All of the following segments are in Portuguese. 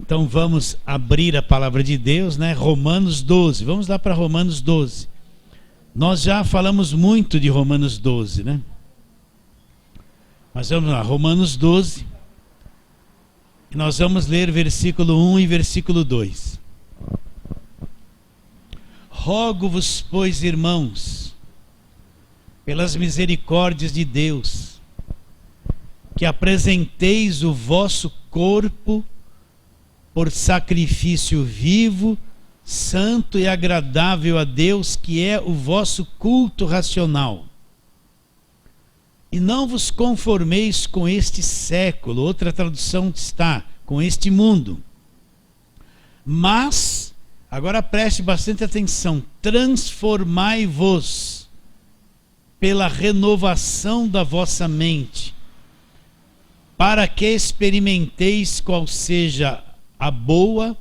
Então vamos abrir a palavra de Deus, né? Romanos 12. Vamos lá para Romanos 12. Nós já falamos muito de Romanos 12, né? Mas vamos lá, Romanos 12. E nós vamos ler versículo 1 e versículo 2. Rogo-vos, pois, irmãos, pelas misericórdias de Deus, que apresenteis o vosso corpo por sacrifício vivo, santo e agradável a Deus, que é o vosso culto racional. E não vos conformeis com este século, outra tradução está, com este mundo. Mas, agora preste bastante atenção, transformai-vos pela renovação da vossa mente, para que experimenteis qual seja a boa,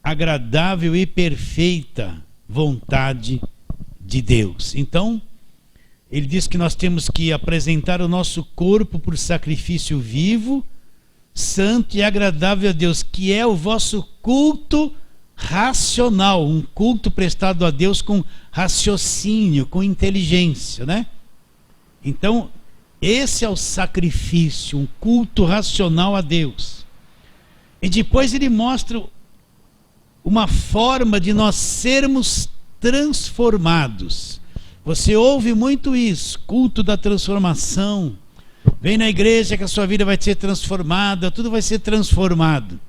agradável e perfeita vontade de Deus. Então, ele diz que nós temos que apresentar o nosso corpo por sacrifício vivo, santo e agradável a Deus, que é o vosso culto racional, um culto prestado a Deus com raciocínio, com inteligência, né? Então, esse é o sacrifício, um culto racional a Deus. E depois ele mostra uma forma de nós sermos transformados. Você ouve muito isso, culto da transformação. Vem na igreja que a sua vida vai ser transformada, tudo vai ser transformado.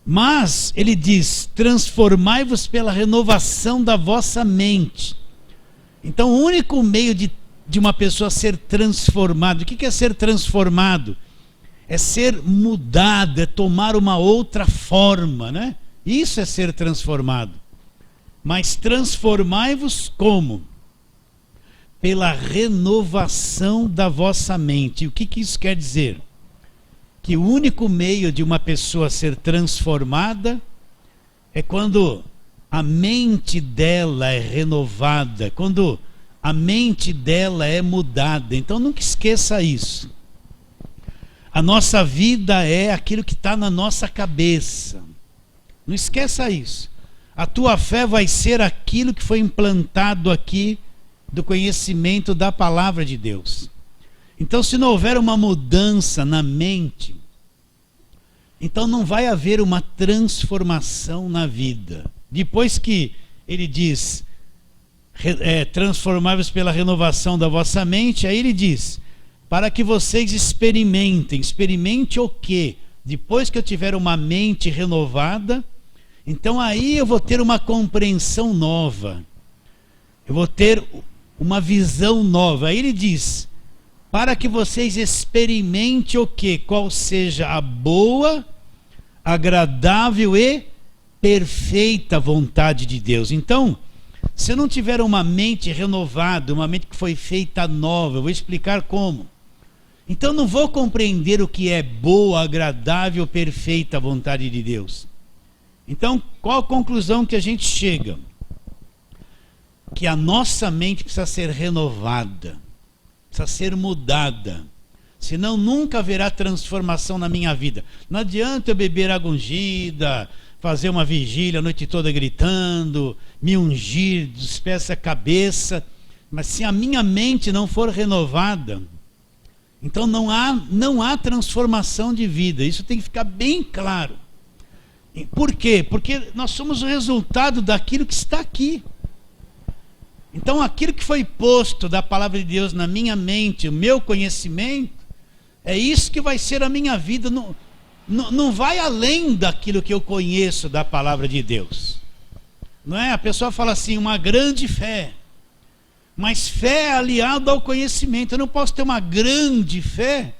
Mas ele diz, transformai-vos pela renovação da vossa mente. Então o único meio de uma pessoa ser transformada, o que é ser transformado? É ser mudado, é tomar uma outra forma, né? Isso é ser transformado. Mas transformai-vos como? Pela renovação da vossa mente. O que isso quer dizer? Que o único meio de uma pessoa ser transformada é quando a mente dela é renovada, quando a mente dela é mudada. Então nunca esqueça isso. A nossa vida é aquilo que está na nossa cabeça. Não esqueça isso. A tua fé vai ser aquilo que foi implantado aqui do conhecimento da palavra de Deus. Então, se não houver uma mudança na mente, então não vai haver uma transformação na vida. Depois que ele diz, transformai-vos pela renovação da vossa mente, aí ele diz, para que vocês experimentem. Experimente o quê? Depois que eu tiver uma mente renovada, então aí eu vou ter uma compreensão nova. Eu vou ter uma visão nova. Aí ele diz, para que vocês experimentem o quê? Qual seja a boa, agradável e perfeita vontade de Deus. Então, se eu não tiver uma mente renovada, uma mente que foi feita nova, eu vou explicar como. Então não vou compreender o que é boa, agradável, perfeita vontade de Deus. Então, qual a conclusão que a gente chega? Que a nossa mente precisa ser renovada, precisa ser mudada. Senão nunca haverá transformação na minha vida. Não adianta eu beber água ungida, fazer uma vigília a noite toda gritando, me ungir dos pés à cabeça, mas se a minha mente não for renovada, então não há transformação de vida. Isso tem que ficar bem claro. Por quê? Porque nós somos o resultado daquilo que está aqui. Então aquilo que foi posto da palavra de Deus na minha mente, o meu conhecimento, é isso que vai ser a minha vida. Não vai além daquilo que eu conheço da palavra de Deus. Não é? A pessoa fala assim, uma grande fé. Mas fé é aliado ao conhecimento. Eu não posso ter uma grande fé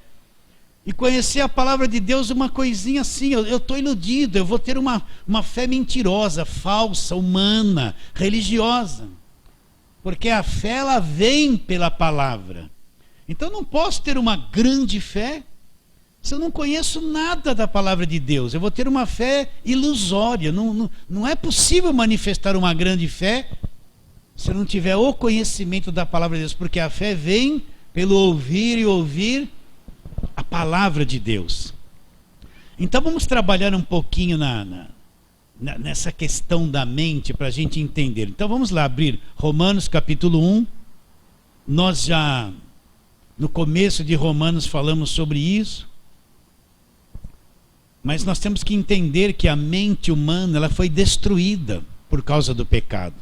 e conhecer a palavra de Deus uma coisinha assim. Eu estou iludido, eu vou ter uma fé mentirosa, falsa, humana, religiosa. Porque a fé, ela vem pela palavra. Então eu não posso ter uma grande fé se eu não conheço nada da palavra de Deus. Eu vou ter uma fé ilusória. Não é possível manifestar uma grande fé se eu não tiver o conhecimento da palavra de Deus. Porque a fé vem pelo ouvir e ouvir a palavra de Deus. Então vamos trabalhar um pouquinho nessa questão da mente para a gente entender. Então vamos lá abrir Romanos capítulo 1. Nós já no começo de Romanos falamos sobre isso. Mas nós temos que entender que a mente humana ela foi destruída por causa do pecado.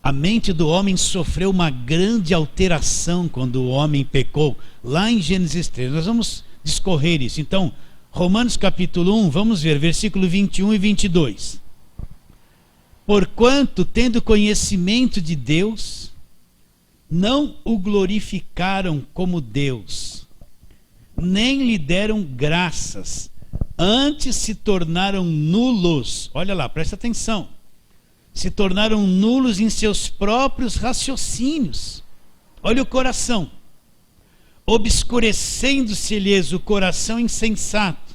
A mente do homem sofreu uma grande alteração quando o homem pecou, lá em Gênesis 3. Nós vamos discorrer isso. Então, Romanos capítulo 1, vamos ver, versículo 21 e 22. Porquanto, tendo conhecimento de Deus, não o glorificaram como Deus, nem lhe deram graças, antes se tornaram nulos. Olha lá, presta atenção. Se tornaram nulos em seus próprios raciocínios. Olha o coração. Obscurecendo-se-lhes o coração insensato,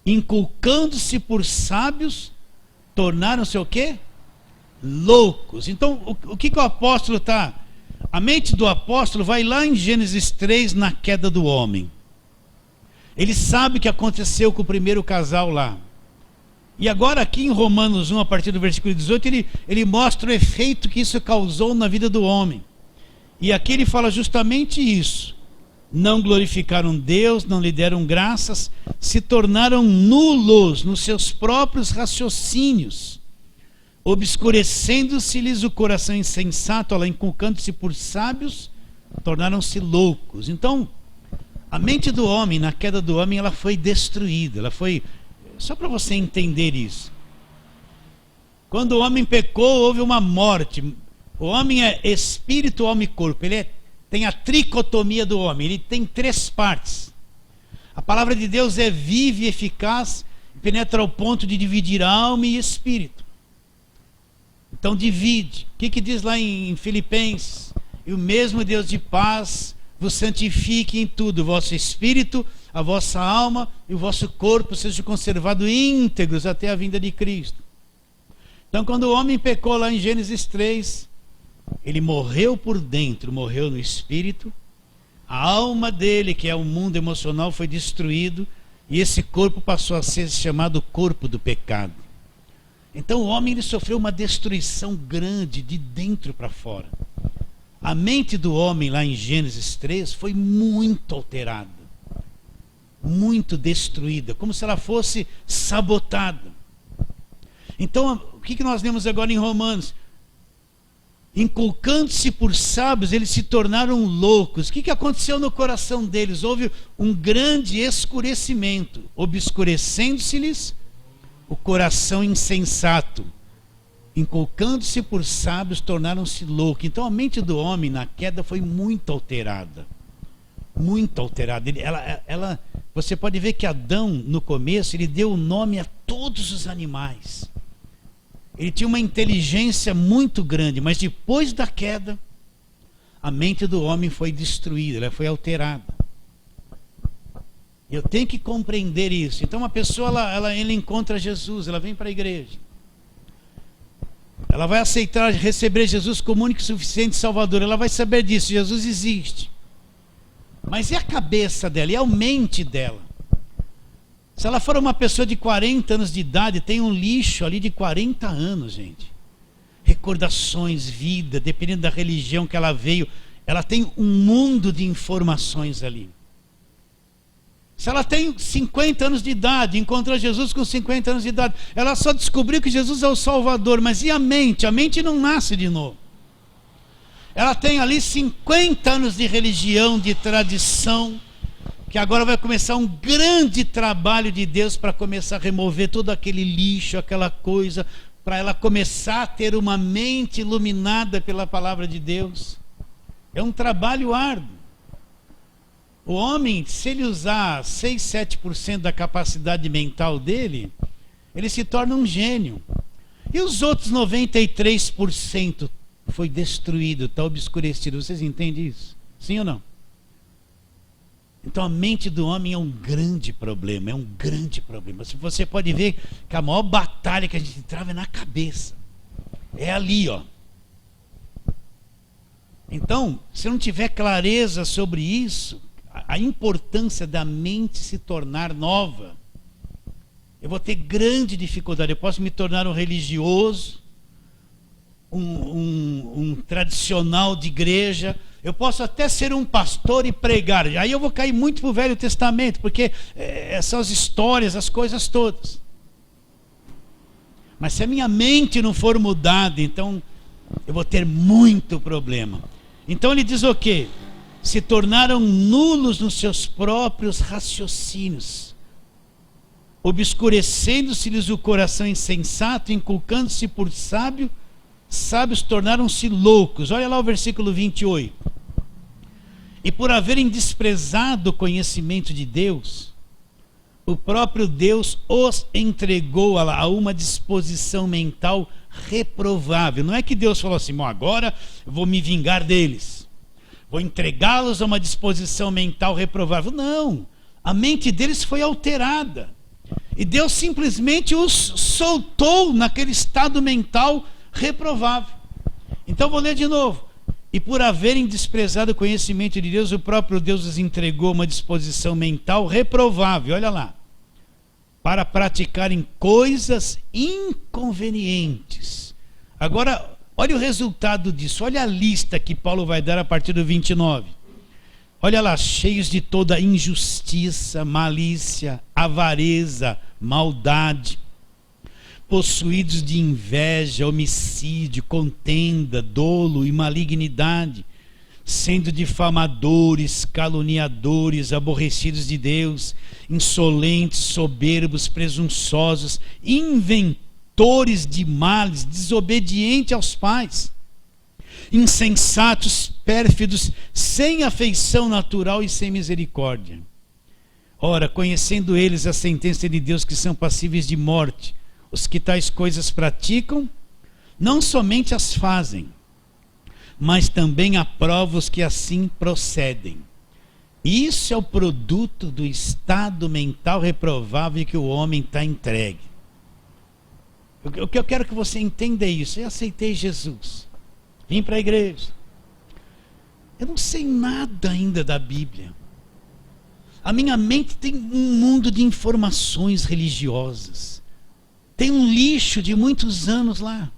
inculcando-se por sábios, tornaram-se o quê? Loucos. Então, o que o apóstolo está... A mente do apóstolo vai lá em Gênesis 3, na queda do homem. Ele sabe o que aconteceu com o primeiro casal lá. E agora aqui em Romanos 1, a partir do versículo 18, ele mostra o efeito que isso causou na vida do homem. E aqui ele fala justamente isso. Não glorificaram Deus, não lhe deram graças, se tornaram nulos nos seus próprios raciocínios, obscurecendo-se-lhes o coração insensato, inculcando-se por sábios, tornaram-se loucos. Então, a mente do homem, na queda do homem, ela foi destruída, ela foi... Só para você entender isso. Quando o homem pecou, houve uma morte. O homem é espírito, alma e corpo. Tem a tricotomia do homem. Ele tem 3 partes. A palavra de Deus é viva e eficaz, penetra ao ponto de dividir alma e espírito. Então divide. O que diz lá em Filipenses? E o mesmo Deus de paz vos santifique em tudo, o vosso espírito, a vossa alma e o vosso corpo sejam conservados íntegros até a vinda de Cristo. Então, quando o homem pecou lá em Gênesis 3, ele morreu por dentro, morreu no espírito, a alma dele, que é o mundo emocional, foi destruído, e esse corpo passou a ser chamado corpo do pecado. Então o homem ele sofreu uma destruição grande de dentro para fora. A mente do homem lá em Gênesis 3 foi muito alterada, muito destruída, como se ela fosse sabotada. Então o que nós lemos agora em Romanos? Inculcando-se por sábios, eles se tornaram loucos. O que aconteceu no coração deles? Houve um grande escurecimento, obscurecendo-se-lhes o coração insensato, inculcando-se por sábios, tornaram-se loucos. Então a mente do homem na queda foi muito alterada. Muito alterada. Você pode ver que Adão, no começo, ele deu o nome a todos os animais. Ele tinha uma inteligência muito grande, mas depois da queda, a mente do homem foi destruída, ela foi alterada. Eu tenho que compreender isso. Então uma pessoa, ela encontra Jesus, ela vem para a igreja. Ela vai aceitar, receber Jesus como único e suficiente Salvador. Ela vai saber disso, Jesus existe. Mas e a cabeça dela, e a mente dela? Se ela for uma pessoa de 40 anos de idade, tem um lixo ali de 40 anos, gente. Recordações, vida, dependendo da religião que ela veio, ela tem um mundo de informações ali. Se ela tem 50 anos de idade, encontrou Jesus com 50 anos de idade, ela só descobriu que Jesus é o Salvador, mas e a mente? A mente não nasce de novo. Ela tem ali 50 anos de religião, de tradição, que agora vai começar um grande trabalho de Deus para começar a remover todo aquele lixo, aquela coisa, para ela começar a ter uma mente iluminada pela palavra de Deus. É um trabalho árduo. O homem, se ele usar 6, 7% da capacidade mental dele, ele se torna um gênio. E os outros 93% foi destruído, está obscurecido. Vocês entendem isso? Sim ou não? Então a mente do homem é um grande problema, é um grande problema. Você pode ver que a maior batalha que a gente trava é na cabeça. É ali, ó. Então, se não tiver clareza sobre isso, a importância da mente se tornar nova. Eu vou ter grande dificuldade. Eu posso me tornar um religioso, um tradicional de igreja. Eu posso até ser um pastor e pregar. Aí eu vou cair muito para o Velho Testamento, porque são as histórias, as coisas todas. Mas se a minha mente não for mudada, então eu vou ter muito problema. Então ele diz o quê? Se tornaram nulos nos seus próprios raciocínios, obscurecendo-se-lhes o coração insensato, inculcando-se por sábios tornaram-se loucos. Olha lá o versículo 28. E por haverem desprezado o conhecimento de Deus, o próprio Deus os entregou a uma disposição mental reprovável. Não é que Deus falou assim: bom, agora eu vou me vingar deles, vou entregá-los a uma disposição mental reprovável. Não, a mente deles foi alterada. E Deus simplesmente os soltou naquele estado mental reprovável. Então vou ler de novo. E por haverem desprezado o conhecimento de Deus, o próprio Deus os entregou a uma disposição mental reprovável. Olha lá. Para praticarem coisas inconvenientes. Agora, olha o resultado disso. Olha a lista que Paulo vai dar a partir do 29. Olha lá, cheios de toda injustiça, malícia, avareza, maldade, possuídos de inveja, homicídio, contenda, dolo e malignidade, sendo difamadores, caluniadores, aborrecidos de Deus, insolentes, soberbos, presunçosos, inventores de males, desobedientes aos pais, insensatos, pérfidos, sem afeição natural e sem misericórdia. Ora, conhecendo eles a sentença de Deus, que são passíveis de morte, os que tais coisas praticam, não somente as fazem, mas também aprovam os que assim procedem. Isso é o produto do estado mental reprovável que o homem está entregue. O que eu quero que você entenda é isso. Eu aceitei Jesus, vim para a igreja, eu não sei nada ainda da Bíblia. A minha mente tem um mundo de informações religiosas, tem um lixo de muitos anos lá.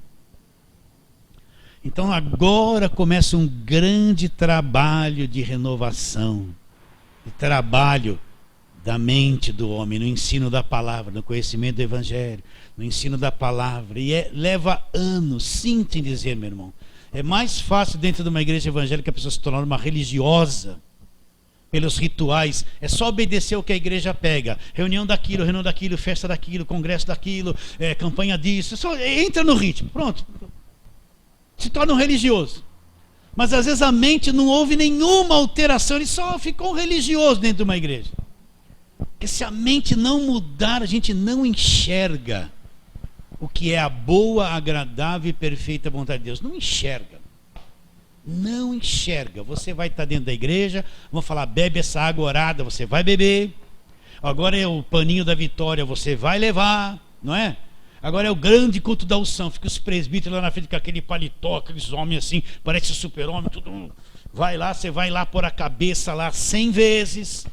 Então agora começa um grande trabalho de renovação, de trabalho da mente do homem, no ensino da palavra, no conhecimento do evangelho, no ensino da palavra. E leva anos, sinto em dizer, meu irmão. É mais fácil dentro de uma igreja evangélica a pessoa se tornar uma religiosa, pelos rituais. É só obedecer o que a igreja pega. Reunião daquilo, festa daquilo, congresso daquilo, campanha disso. Só entra no ritmo, pronto. Se torna um religioso. Mas às vezes a mente não houve nenhuma alteração, ele só ficou um religioso dentro de uma igreja. Porque se a mente não mudar, a gente não enxerga o que é a boa, agradável e perfeita vontade de Deus. Não enxerga. Não enxerga. Você vai estar dentro da igreja, vão falar: bebe essa água orada, você vai beber. Agora é o paninho da vitória, você vai levar, não é? Agora é o grande culto da unção, fica os presbíteros lá na frente com aquele paletó, aqueles homens assim, parece super-homem, tudo. Vai lá, você vai lá pôr a cabeça lá 100 vezes.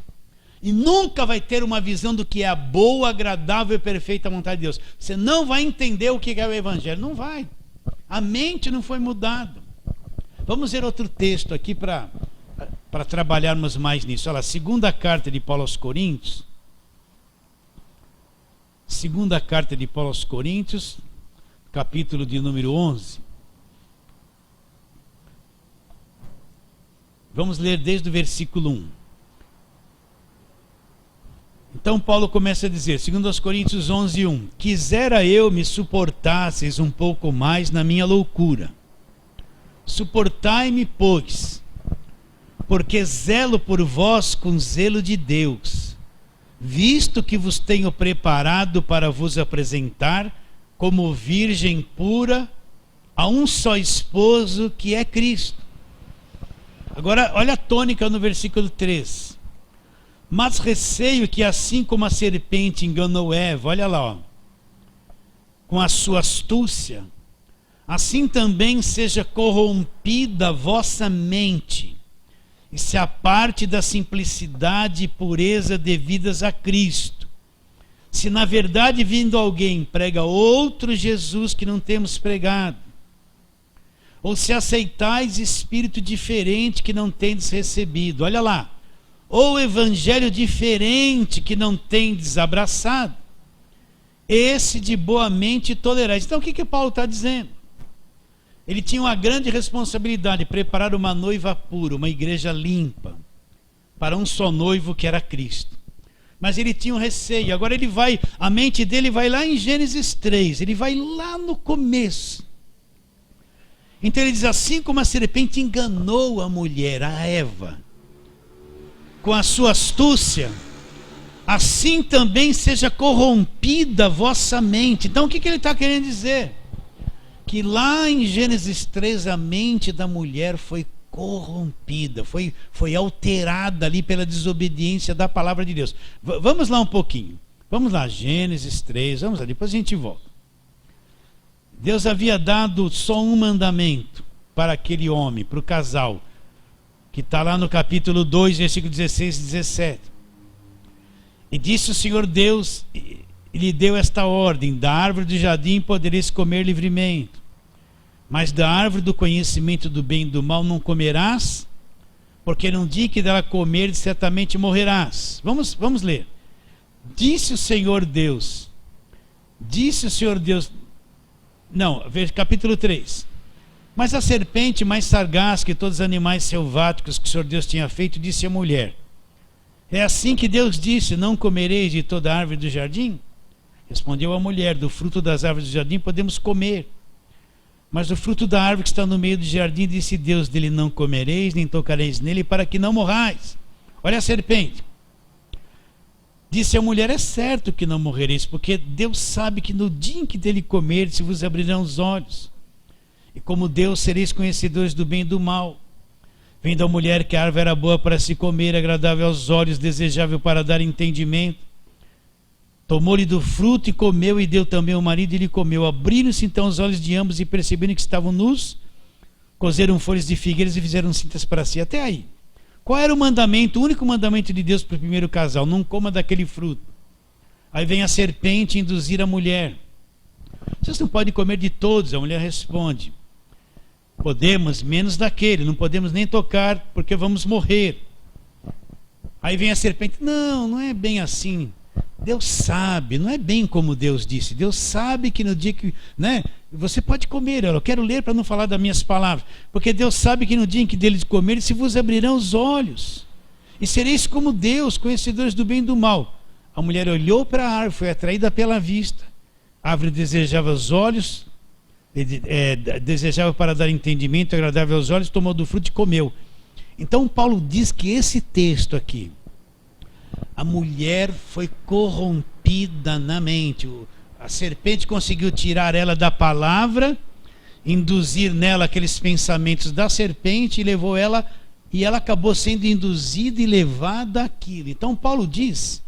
E nunca vai ter uma visão do que é a boa, agradável e perfeita vontade de Deus. Você não vai entender o que é o evangelho, não vai. A mente não foi mudada. Vamos ver outro texto aqui para trabalharmos mais nisso. Olha lá, segunda carta de Paulo aos Coríntios. Segunda carta de Paulo aos Coríntios, capítulo de número 11. Vamos ler desde o versículo 1. Então Paulo começa a dizer, segundo aos Coríntios 11, 1. Quisera eu me suportasseis um pouco mais na minha loucura. Suportai-me, pois, porque zelo por vós com zelo de Deus, visto que vos tenho preparado para vos apresentar como virgem pura a um só esposo, que é Cristo. Agora, olha a tônica no versículo 3. Mas receio que assim como a serpente enganou Eva, olha lá, ó, com a sua astúcia, assim também seja corrompida a vossa mente, e se aparte da simplicidade e pureza devidas a Cristo. Se na verdade vindo alguém prega outro Jesus que não temos pregado, ou se aceitais espírito diferente que não tendes recebido, olha lá, ou evangelho diferente que não tendes abraçado, esse de boa mente tolerais. Então o que Paulo está dizendo? Ele tinha uma grande responsabilidade, preparar uma noiva pura, uma igreja limpa, para um só noivo que era Cristo. Mas ele tinha um receio. Agora a mente dele vai lá em Gênesis 3, ele vai lá no começo. Então ele diz, assim como a serpente enganou a mulher, a Eva, com a sua astúcia, assim também seja corrompida a vossa mente. Então o que ele está querendo dizer? Que lá em Gênesis 3 a mente da mulher foi corrompida, foi alterada ali pela desobediência da palavra de Deus. Vamos lá um pouquinho. Vamos lá, Gênesis 3, vamos lá, depois a gente volta. Deus havia dado só um mandamento para aquele homem, para o casal, que está lá no capítulo 2, versículo 16 e 17. E disse o Senhor Deus, e lhe deu esta ordem: da árvore do jardim podereis comer livremente, mas da árvore do conhecimento do bem e do mal não comerás, porque no dia que dela comeres certamente morrerás. Vamos ler. Disse o Senhor Deus, não, capítulo 3. Mas a serpente mais sagaz que todos os animais selváticos que o Senhor Deus tinha feito, disse à mulher: é assim que Deus disse, não comereis de toda árvore do jardim? Respondeu a mulher: do fruto das árvores do jardim podemos comer, mas do fruto da árvore que está no meio do jardim, disse Deus, dele não comereis, nem tocareis nele, para que não morrais. Olha a serpente. Disse a mulher: é certo que não morrereis, porque Deus sabe que no dia em que dele comerdes, se vos abrirão os olhos, e como Deus sereis conhecedores do bem e do mal. Vendo a mulher que a árvore era boa para se comer, agradável aos olhos, desejável para dar entendimento, tomou-lhe do fruto e comeu, e deu também ao marido, e ele comeu. Abriram-se então os olhos de ambos, e percebendo que estavam nus, cozeram folhas de figueiras e fizeram cintas para si. Até aí. Qual era o mandamento, o único mandamento de Deus para o primeiro casal? Não coma daquele fruto. Aí vem a serpente induzir a mulher. Vocês não podem comer de todos. A mulher responde: podemos, menos daquele, não podemos nem tocar, porque vamos morrer. Aí vem a serpente: não é bem assim. Deus sabe, não é bem como Deus disse. Deus sabe que no dia que, você pode comer. Eu quero ler para não falar das minhas palavras. Porque Deus sabe que no dia em que deles comerem, se vos abrirão os olhos, e sereis como Deus, conhecedores do bem e do mal. A mulher olhou para a árvore, foi atraída pela vista. A árvore desejava os olhos, desejava para dar entendimento, agradável aos olhos, tomou do fruto e comeu. Então Paulo diz que esse texto aqui, a mulher foi corrompida na mente. A serpente conseguiu tirar ela da palavra, induzir nela aqueles pensamentos da serpente, e levou ela, e ela acabou sendo induzida e levada àquilo. Então Paulo diz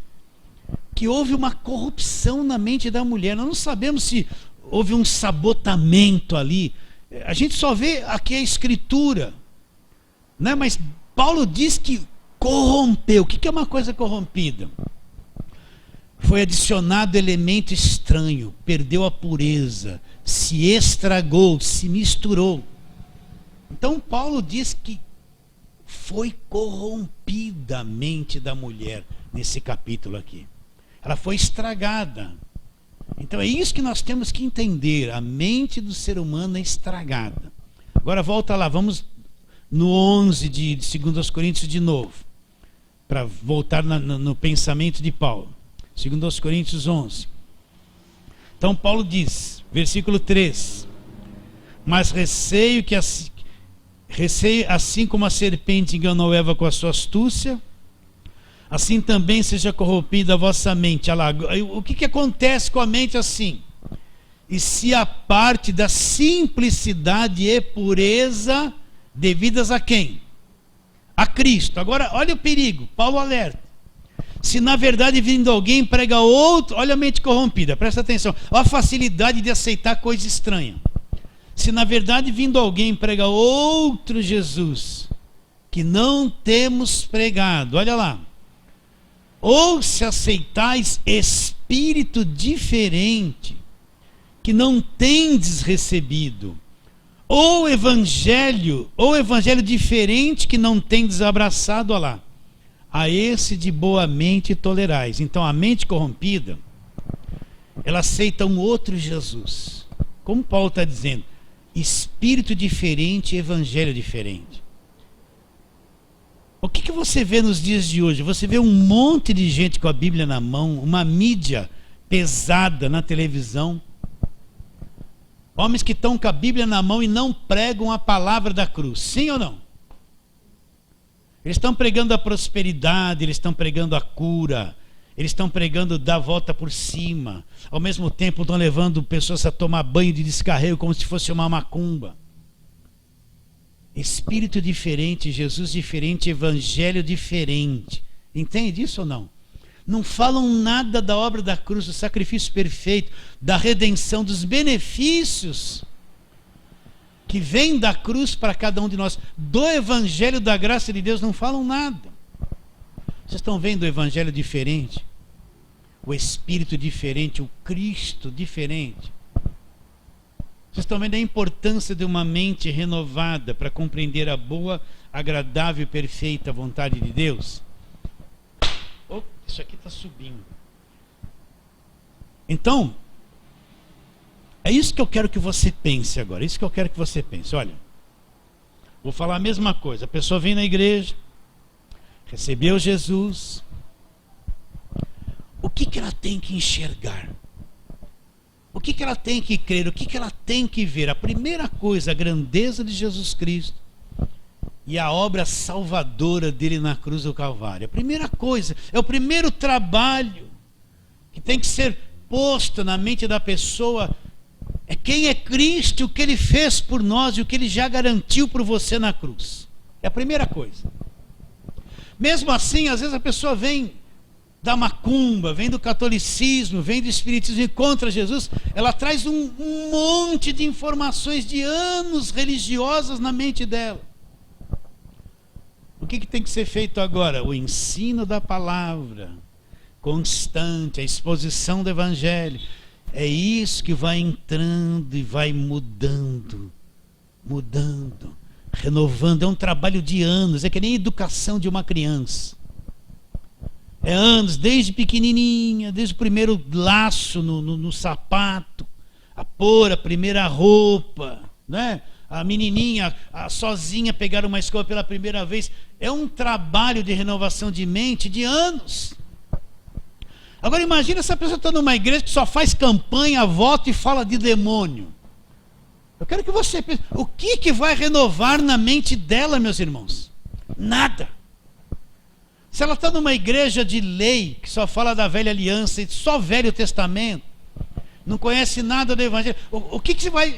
que houve uma corrupção na mente da mulher. Nós não sabemos se houve um sabotamento ali. A gente só vê aqui a escritura, mas Paulo diz que corrompeu. O que é uma coisa corrompida? Foi adicionado elemento estranho, perdeu a pureza, se estragou, se misturou. Então Paulo diz que foi corrompida a mente da mulher nesse capítulo aqui. Ela foi estragada. Então é isso que nós temos que entender. A mente do ser humano é estragada. Agora volta lá, vamos no 11 de 2 Coríntios de novo, para voltar no pensamento de Paulo. 2 Coríntios 11. Então Paulo diz, versículo 3: mas receio assim como a serpente enganou Eva com a sua astúcia, assim também seja corrompida a vossa mente. Olha lá, o que acontece com a mente assim? E se a parte da simplicidade e pureza devidas a quem? A Cristo. Agora, olha o perigo, Paulo alerta. Se na verdade vindo alguém prega outro, olha a mente corrompida, presta atenção, olha a facilidade de aceitar coisa estranha. Se na verdade vindo alguém prega outro Jesus, que não temos pregado. Olha lá. Ou se aceitais espírito diferente, que não tendes recebido, ou evangelho diferente que não tendes abraçado, olha lá, a esse de boa mente tolerais. Então a mente corrompida, ela aceita um outro Jesus. Como Paulo está dizendo, espírito diferente, evangelho diferente. O que você vê nos dias de hoje? Você vê um monte de gente com a Bíblia na mão, uma mídia pesada na televisão, homens que estão com a Bíblia na mão e não pregam a palavra da cruz, sim ou não? Eles estão pregando a prosperidade, eles estão pregando a cura, eles estão pregando dar a volta por cima, ao mesmo tempo estão levando pessoas a tomar banho de descarrego como se fosse uma macumba. Espírito diferente, Jesus diferente, evangelho diferente. Entende isso ou não? Não falam nada da obra da cruz, do sacrifício perfeito, da redenção, dos benefícios que vêm da cruz para cada um de nós. Do evangelho da graça de Deus não falam nada. Vocês estão vendo o evangelho diferente? O Espírito diferente, o Cristo diferente. Vocês estão vendo a importância de uma mente renovada para compreender a boa, agradável e perfeita vontade de Deus? Oh, isso aqui está subindo. Então, é isso que eu quero que você pense agora. É isso que eu quero que você pense. Olha, vou falar a mesma coisa. A pessoa vem na igreja, recebeu Jesus. O que ela tem que enxergar? O que ela tem que crer? O que ela tem que ver? A primeira coisa, a grandeza de Jesus Cristo e a obra salvadora dele na cruz do Calvário. A primeira coisa, é o primeiro trabalho que tem que ser posto na mente da pessoa. É quem é Cristo, o que ele fez por nós e o que ele já garantiu por você na cruz. É a primeira coisa. Mesmo assim, às vezes a pessoa vem da macumba, vem do catolicismo, vem do espiritismo e contra Jesus, ela traz um monte de informações de anos religiosas na mente dela. O que tem que ser feito agora? O ensino da palavra constante, a exposição do evangelho. É isso que vai entrando e vai mudando, renovando. É um trabalho de anos, é que nem a educação de uma criança. É anos, desde pequenininha, desde o primeiro laço no sapato, a pôr a primeira roupa, né? A menininha sozinha pegar uma escola pela primeira vez. É um trabalho de renovação de mente de anos. Agora imagina essa pessoa está numa igreja que só faz campanha, vota e fala de demônio. Eu quero que você pense, o que vai renovar na mente dela, meus irmãos? Nada. Se ela está numa igreja de lei, que só fala da velha aliança e só Velho Testamento, não conhece nada do evangelho,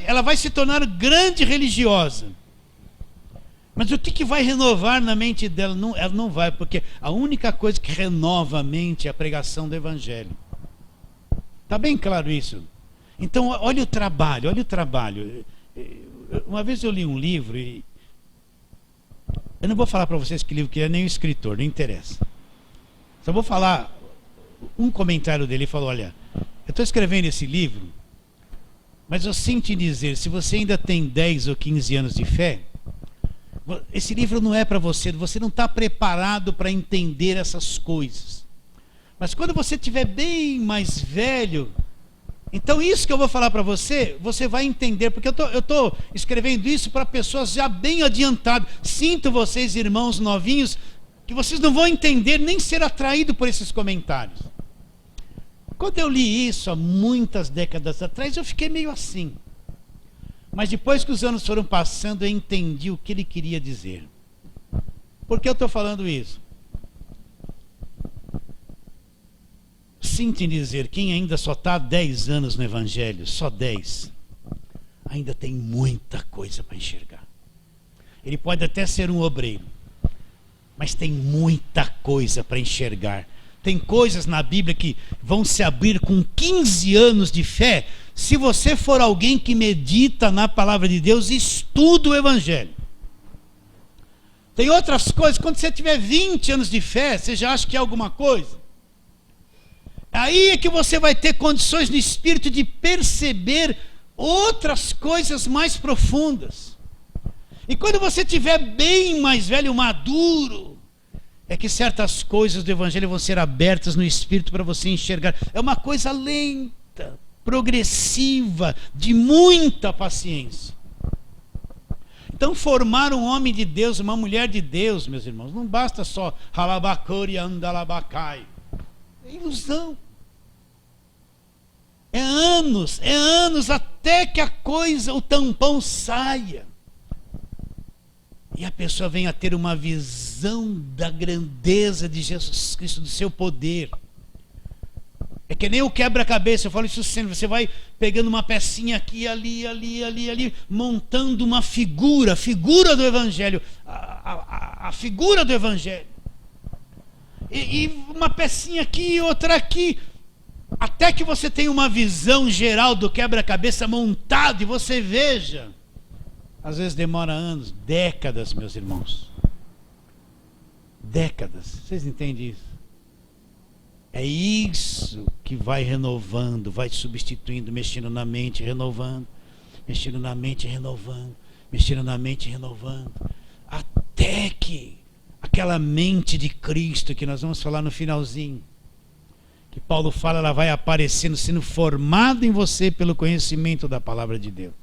ela vai se tornar grande religiosa. Mas o que vai renovar na mente dela? Não, ela não vai, porque a única coisa que renova a mente é a pregação do evangelho. Está bem claro isso? Então, olha o trabalho. Uma vez eu li um livro e eu não vou falar para vocês que livro que é, nem o escritor, não interessa. Só vou falar um comentário dele. Ele falou, olha, eu estou escrevendo esse livro, mas eu sinto em dizer, se você ainda tem 10 ou 15 anos de fé, esse livro não é para você não está preparado para entender essas coisas. Mas quando você estiver bem mais velho, então isso que eu vou falar para você, você vai entender, porque eu estou escrevendo isso para pessoas já bem adiantadas. Sinto vocês, irmãos novinhos, que vocês não vão entender nem ser atraídos por esses comentários. Quando eu li isso há muitas décadas atrás, eu fiquei meio assim. Mas depois que os anos foram passando, eu entendi o que ele queria dizer. Por que eu estou falando isso? Sinto em dizer, quem ainda só está há 10 anos no Evangelho, só 10, ainda tem muita coisa para enxergar. Ele pode até ser um obreiro, mas tem muita coisa para enxergar. Tem coisas na Bíblia que vão se abrir com 15 anos de fé, se você for alguém que medita na palavra de Deus e estuda o Evangelho. Tem outras coisas, quando você tiver 20 anos de fé, você já acha que é alguma coisa. Aí é que você vai ter condições no espírito de perceber outras coisas mais profundas. E quando você tiver bem mais velho, maduro, é que certas coisas do evangelho vão ser abertas no espírito para você enxergar. É uma coisa lenta, progressiva, de muita paciência. Então formar um homem de Deus, uma mulher de Deus, meus irmãos, não basta só halabacori andalabacai. É ilusão. É anos até que a coisa, o tampão saia. E a pessoa venha a ter uma visão da grandeza de Jesus Cristo, do seu poder. É que nem o quebra-cabeça, eu falo isso sempre, você vai pegando uma pecinha aqui, ali, montando uma figura do Evangelho, a figura do Evangelho. E uma pecinha aqui, outra aqui, até que você tenha uma visão geral do quebra-cabeça montado e você veja. Às vezes demora anos, décadas, meus irmãos. Décadas, vocês entendem isso? É isso que vai renovando, vai substituindo, mexendo na mente, renovando, mexendo na mente, renovando, mexendo na mente, renovando, até que aquela mente de Cristo que nós vamos falar no finalzinho, que Paulo fala, ela vai aparecendo, sendo formada em você pelo conhecimento da palavra de Deus.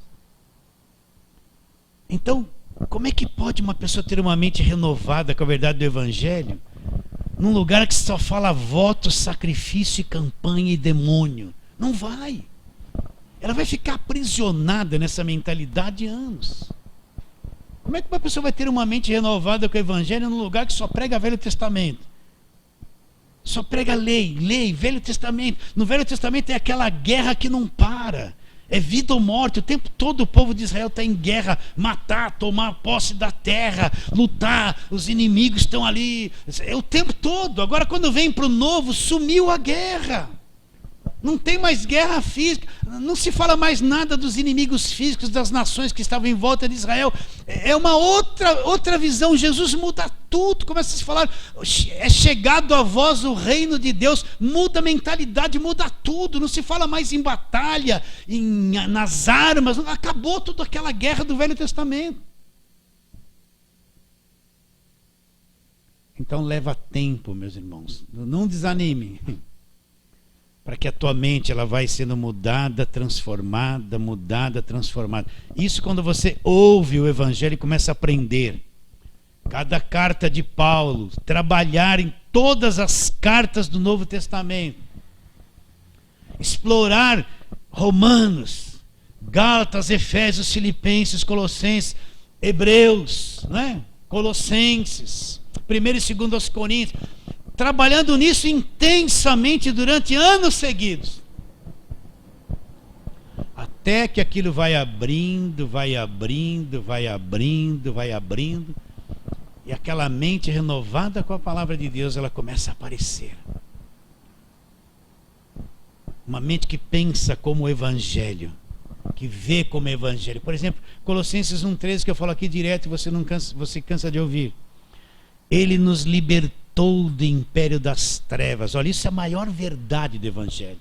Então, como é que pode uma pessoa ter uma mente renovada com a verdade do Evangelho num lugar que só fala voto, sacrifício, campanha e demônio? Não vai. Ela vai ficar aprisionada nessa mentalidade anos. Como é que uma pessoa vai ter uma mente renovada com o Evangelho num lugar que só prega Velho Testamento? Só prega lei, Velho Testamento. No Velho Testamento é aquela guerra que não para. É vida ou morte, o tempo todo o povo de Israel está em guerra, matar, tomar posse da terra, lutar, os inimigos estão ali, é o tempo todo. Agora quando vem para o novo, sumiu a guerra, não tem mais guerra física, não se fala mais nada dos inimigos físicos das nações que estavam em volta de Israel. É uma outra visão. Jesus muda tudo, começa a se falar, é chegado a vós o reino de Deus, muda a mentalidade, muda tudo, não se fala mais em batalha, nas armas, acabou toda aquela guerra do Velho Testamento. Então leva tempo, meus irmãos, não desanime, para que a tua mente ela vai sendo mudada, transformada. Isso quando você ouve o Evangelho e começa a aprender. Cada carta de Paulo, trabalhar em todas as cartas do Novo Testamento. Explorar Romanos, Gálatas, Efésios, Filipenses, Colossenses, Hebreus, né? Colossenses, 1º e 2 aos Coríntios. Trabalhando nisso intensamente durante anos seguidos. Até que aquilo vai abrindo. E aquela mente renovada com a palavra de Deus, ela começa a aparecer. Uma mente que pensa como o Evangelho, que vê como Evangelho. Por exemplo, Colossenses 1,13, que eu falo aqui direto e você cansa de ouvir. Ele nos libertou do império das trevas. Olha, isso é a maior verdade do Evangelho.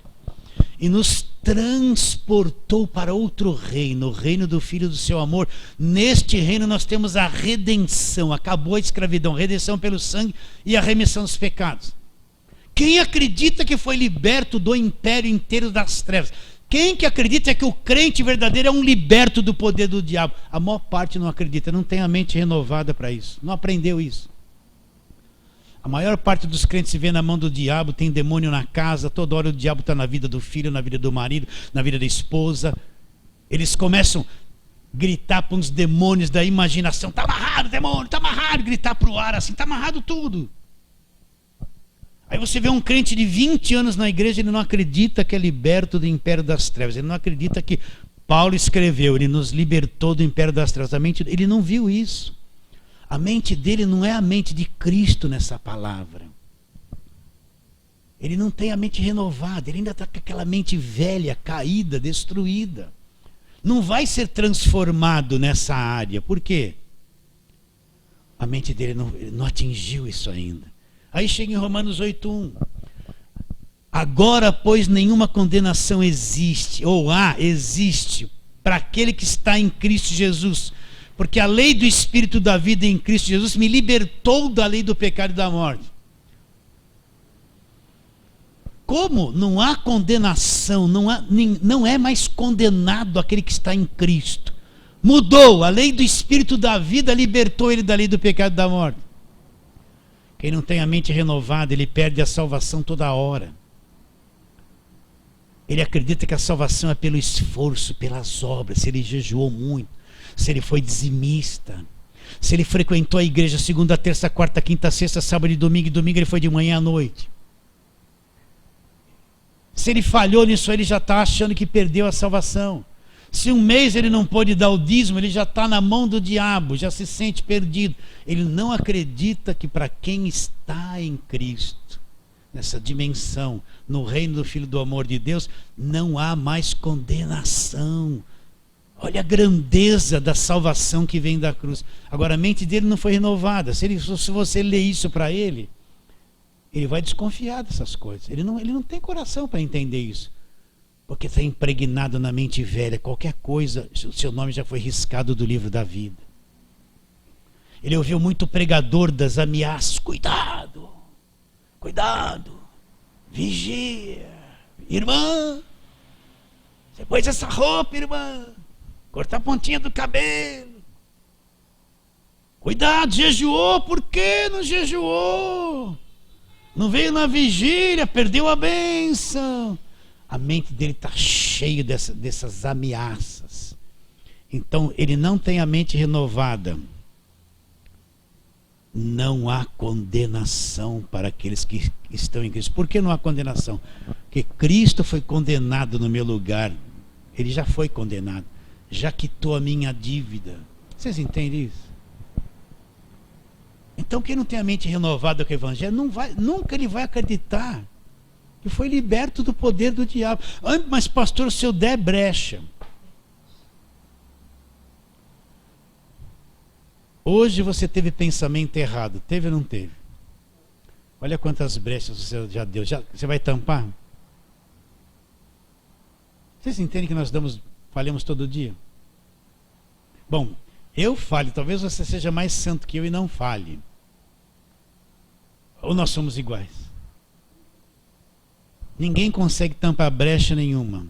E nos transportou para outro reino, o reino do Filho do seu amor. Neste reino nós temos a redenção. Acabou a escravidão, redenção pelo sangue e a remissão dos pecados. Quem acredita que foi liberto do império inteiro das trevas? Quem que acredita que o crente verdadeiro é um liberto do poder do diabo? A maior parte não acredita, não tem a mente renovada para isso, não aprendeu isso. A maior parte dos crentes se vê na mão do diabo, tem demônio na casa, toda hora o diabo está na vida do filho, na vida do marido, na vida da esposa. Eles começam a gritar para uns demônios da imaginação: está amarrado, demônio, está amarrado, gritar para o ar assim: está amarrado tudo. Aí você vê um crente de 20 anos na igreja, ele não acredita que é liberto do império das trevas, ele não acredita que Paulo escreveu, ele nos libertou do império das trevas. Ele não viu isso. A mente dele não é a mente de Cristo nessa palavra. Ele não tem a mente renovada, ele ainda está com aquela mente velha, caída, destruída. Não vai ser transformado nessa área. Por quê? A mente dele não atingiu isso ainda. Aí chega em Romanos 8:1. Agora, pois, nenhuma condenação existe, existe, para aquele que está em Cristo Jesus. Porque a lei do Espírito da vida em Cristo Jesus me libertou da lei do pecado e da morte. Como não há condenação, não é mais condenado aquele que está em Cristo. Mudou, a lei do Espírito da vida libertou ele da lei do pecado e da morte. Quem não tem a mente renovada, ele perde a salvação toda hora. Ele acredita que a salvação é pelo esforço, pelas obras, se ele jejuou muito, se ele foi dizimista, se ele frequentou a igreja segunda, terça, quarta, quinta, sexta, sábado e domingo ele foi de manhã à noite. Se ele falhou nisso, ele já está achando que perdeu a salvação. Se um mês ele não pôde dar o dízimo, ele já está na mão do diabo, já se sente perdido. Ele não acredita que para quem está em Cristo, nessa dimensão, no reino do Filho do amor de Deus, não há mais condenação. Olha a grandeza da salvação que vem da cruz. Agora a mente dele não foi renovada. Se você ler isso para ele vai desconfiar dessas coisas. Ele não tem coração para entender isso. Porque está impregnado na mente velha. Qualquer coisa, o seu nome já foi riscado do livro da vida. Ele ouviu muito pregador das ameaças. Cuidado, cuidado, vigia. Irmã, você pôs essa roupa, irmã. Cortar a pontinha do cabelo. Cuidado, jejuou, por que não jejuou? Não veio na vigília, perdeu a bênção. A mente dele está cheia dessas ameaças. Então, ele não tem a mente renovada. Não há condenação para aqueles que estão em Cristo. Por que não há condenação? Porque Cristo foi condenado no meu lugar. Ele já foi condenado. Já quitou a minha dívida. Vocês entendem isso? Então, quem não tem a mente renovada com o Evangelho, nunca ele vai acreditar que foi liberto do poder do diabo. Mas pastor, se eu der brecha, hoje você teve pensamento errado, teve ou não teve? Olha quantas brechas você já deu. Você vai tampar? Vocês entendem que nós falhamos todo dia? Bom, eu falho, talvez você seja mais santo que eu e não falhe. Ou nós somos iguais? Ninguém consegue tampar brecha nenhuma.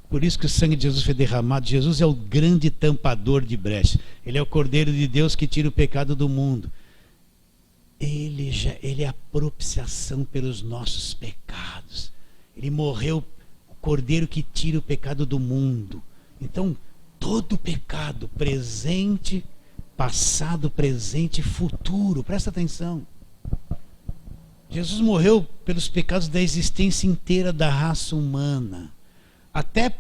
Por isso que o sangue de Jesus foi derramado. Jesus é o grande tampador de brecha. Ele é o Cordeiro de Deus que tira o pecado do mundo. Ele é a propiciação pelos nossos pecados. Ele morreu, o Cordeiro que tira o pecado do mundo. Então, todo pecado, presente, passado, presente e futuro, presta atenção. Jesus morreu pelos pecados da existência inteira da raça humana. Até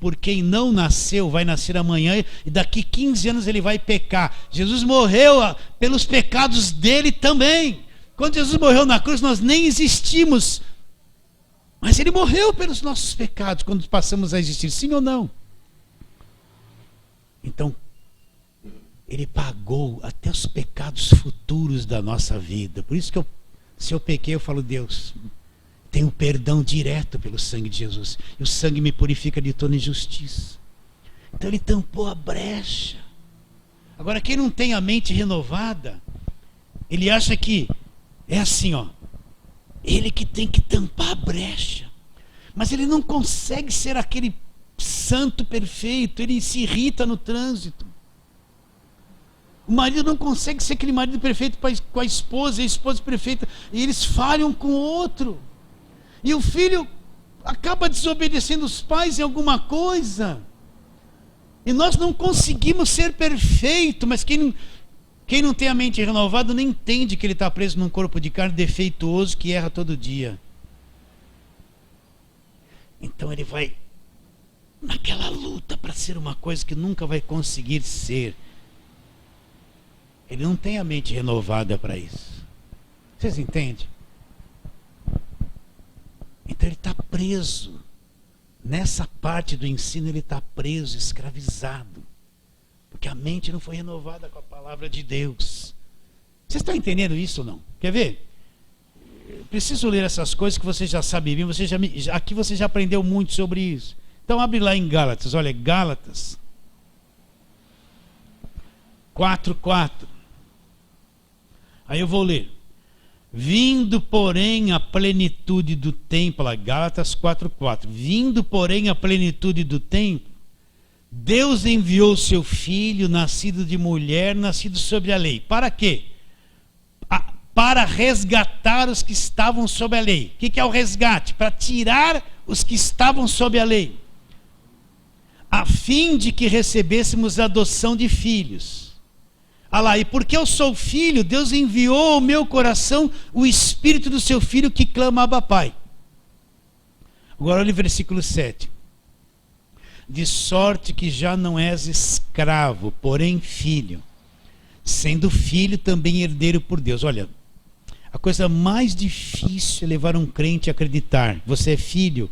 por quem não nasceu, vai nascer amanhã e daqui 15 anos ele vai pecar. Jesus morreu pelos pecados dele também. Quando Jesus morreu na cruz, nós nem existimos. Mas ele morreu pelos nossos pecados quando passamos a existir, sim ou não? Então, ele pagou até os pecados futuros da nossa vida. Por isso que se eu pequei, eu falo, Deus, tenho perdão direto pelo sangue de Jesus. E o sangue me purifica de toda injustiça. Então ele tampou a brecha. Agora, quem não tem a mente renovada, ele acha que é assim, ele que tem que tampar a brecha. Mas ele não consegue ser aquele santo perfeito. Ele se irrita no trânsito. O marido não consegue ser aquele marido perfeito com a esposa, e a esposa perfeita, e eles falham com o outro. E o filho acaba desobedecendo os pais em alguma coisa. E nós não conseguimos ser perfeito, mas quem não tem a mente renovada não entende que ele está preso num corpo de carne defeituoso que erra todo dia. Então ele vai naquela luta para ser uma coisa que nunca vai conseguir ser. Ele não tem a mente renovada para isso. Vocês entendem? Então ele está preso. Nessa parte do ensino ele está preso, escravizado. Porque a mente não foi renovada com a palavra de Deus. Vocês estão entendendo isso ou não? Quer ver? Preciso ler essas coisas que você já sabe bem. Aqui você já aprendeu muito sobre isso. Então abre lá em Gálatas. Olha, Gálatas 4:4. Aí eu vou ler. Vindo, porém, a plenitude do tempo, lá, Gálatas 4:4. Vindo, porém, a plenitude do tempo, Deus enviou seu filho, nascido de mulher, nascido sobre a lei. Para quê? Para resgatar os que estavam sob a lei. O que é o resgate? Para tirar os que estavam sob a lei, a fim de que recebêssemos a adoção de filhos. Ah lá, e porque eu sou filho, Deus enviou ao meu coração o espírito do seu filho que clama Abba Pai. Agora olha o versículo 7. De sorte que já não és escravo, porém filho, sendo filho também herdeiro por Deus. Olha, a coisa mais difícil é levar um crente a acreditar. Você é filho,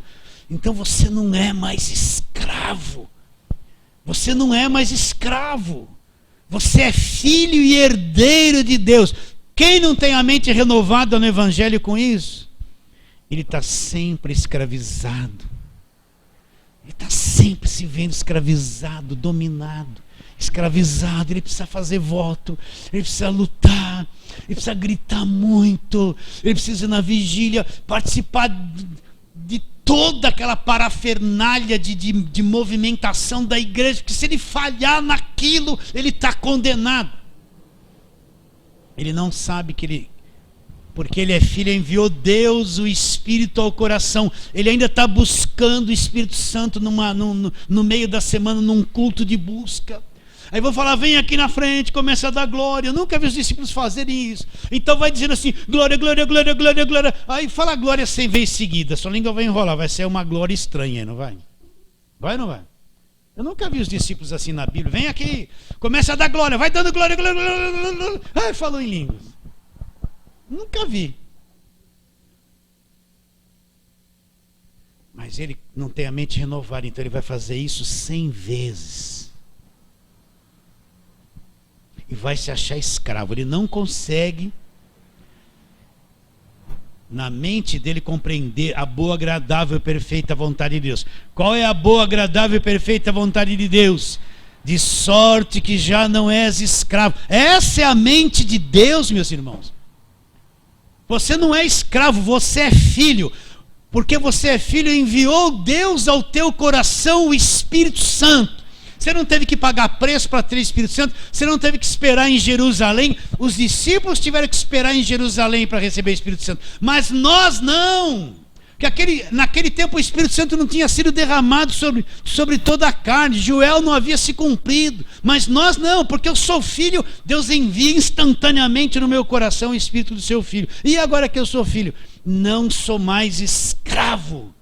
então você não é mais escravo. Você não é mais escravo. Você é filho e herdeiro de Deus. Quem não tem a mente renovada no Evangelho com isso? Ele está sempre escravizado. Ele está sempre se vendo escravizado, dominado. Escravizado, ele precisa fazer voto, ele precisa lutar, ele precisa gritar muito, ele precisa ir na vigília, participar de toda aquela parafernália de movimentação da igreja, porque se ele falhar naquilo, ele está condenado. Ele não sabe que ele, porque ele é filho, enviou Deus o Espírito ao coração. Ele ainda está buscando o Espírito Santo no meio da semana, num culto de busca. Aí vou falar, vem aqui na frente, começa a dar glória. Eu nunca vi os discípulos fazerem isso. Então vai dizendo assim, glória, glória, glória, glória, glória. Aí fala glória 100 vezes seguida. Sua língua vai enrolar, vai ser uma glória estranha, não vai? Vai ou não vai? Eu nunca vi os discípulos assim na Bíblia. Vem aqui, começa a dar glória, vai dando glória, glória, glória, glória, glória. Ai, falou em línguas. Nunca vi. Mas ele não tem a mente renovada, então ele vai fazer isso 100 vezes. E vai se achar escravo. Ele não consegue, na mente dele, compreender a boa, agradável e perfeita vontade de Deus. Qual é a boa, agradável e perfeita vontade de Deus? De sorte que já não és escravo. Essa é a mente de Deus, meus irmãos. Você não é escravo, você é filho. Porque você é filho, enviou Deus ao teu coração o Espírito Santo. Você não teve que pagar preço para ter o Espírito Santo. Você não teve que esperar em Jerusalém. Os discípulos tiveram que esperar em Jerusalém para receber o Espírito Santo. Mas nós não. Porque naquele tempo o Espírito Santo não tinha sido derramado sobre toda a carne. Joel não havia se cumprido. Mas nós não, porque eu sou filho. Deus envia instantaneamente no meu coração o Espírito do seu filho. E agora que eu sou filho, não sou mais escravo.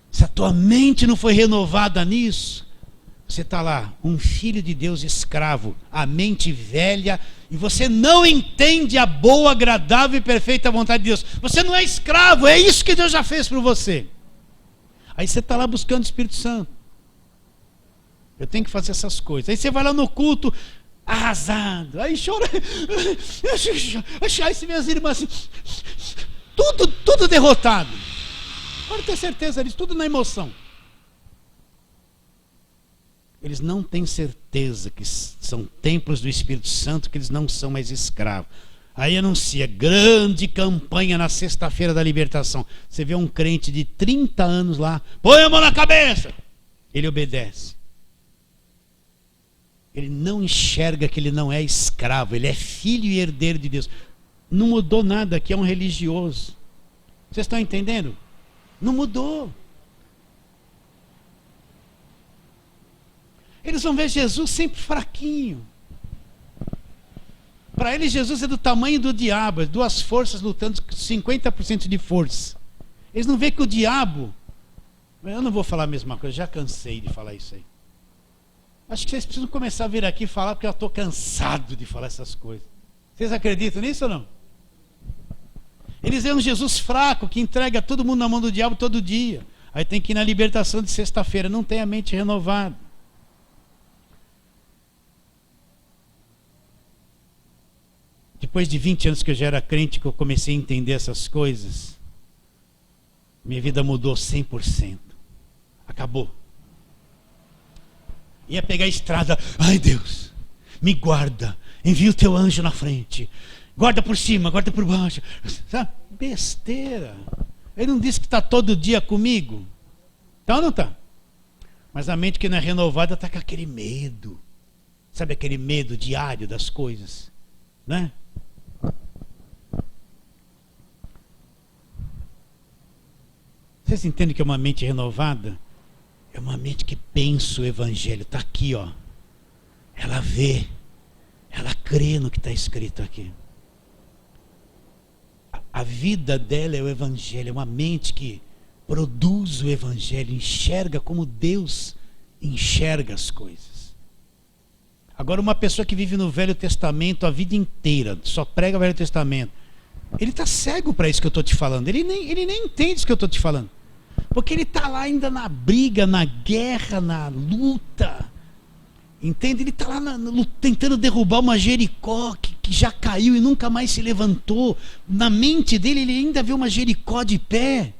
Se a tua mente não foi renovada nisso, você está lá, um filho de Deus escravo, a mente velha, e você não entende a boa, agradável e perfeita vontade de Deus. Você não é escravo, é isso que Deus já fez por você. Aí você está lá buscando o Espírito Santo. Eu tenho que fazer essas coisas. Aí você vai lá no culto, arrasado, aí chora. Aí você vê as irmãs assim, tudo derrotado. Pode ter certeza disso, tudo na emoção. Eles não têm certeza que são templos do Espírito Santo, que eles não são mais escravos. Aí anuncia grande campanha na sexta-feira da libertação. Você vê um crente de 30 anos lá, põe a mão na cabeça. Ele obedece. Ele não enxerga que ele não é escravo, ele é filho e herdeiro de Deus. Não mudou nada, aqui é um religioso. Vocês estão entendendo? Não mudou. Eles vão ver Jesus sempre fraquinho. Para eles Jesus é do tamanho do diabo, duas forças lutando com 50% de força. Eles não veem que o diabo... Eu não vou falar a mesma coisa, já cansei de falar isso aí. Acho que vocês precisam começar a vir aqui falar, porque eu estou cansado de falar essas coisas. Vocês acreditam nisso ou não? Eles veem um Jesus fraco, que entrega todo mundo na mão do diabo todo dia. Aí tem que ir na libertação de sexta-feira, não tem a mente renovada. Depois de 20 anos que eu já era crente, que eu comecei a entender essas coisas, minha vida mudou 100%. Acabou. Ia pegar a estrada. Ai, Deus, me guarda. Envia o teu anjo na frente. Guarda por cima, guarda por baixo. Sabe? Besteira. Ele não disse que está todo dia comigo? Tá ou não está? Mas a mente que não é renovada está com aquele medo. Sabe aquele medo diário das coisas? Né? Vocês entendem que é uma mente renovada? É uma mente que pensa o evangelho. Está aqui, ó. Ela vê. Ela crê no que está escrito aqui. A vida dela é o evangelho. É uma mente que produz o evangelho. Enxerga como Deus enxerga as coisas. Agora, uma pessoa que vive no Velho Testamento a vida inteira, só prega o Velho Testamento, ele está cego para isso que eu estou te falando. Ele nem entende isso que eu estou te falando. Porque ele está lá ainda na briga, na guerra, na luta. Entende? Ele está lá tentando derrubar uma Jericó que já caiu e nunca mais se levantou. Na mente dele, ele ainda vê uma Jericó de pé.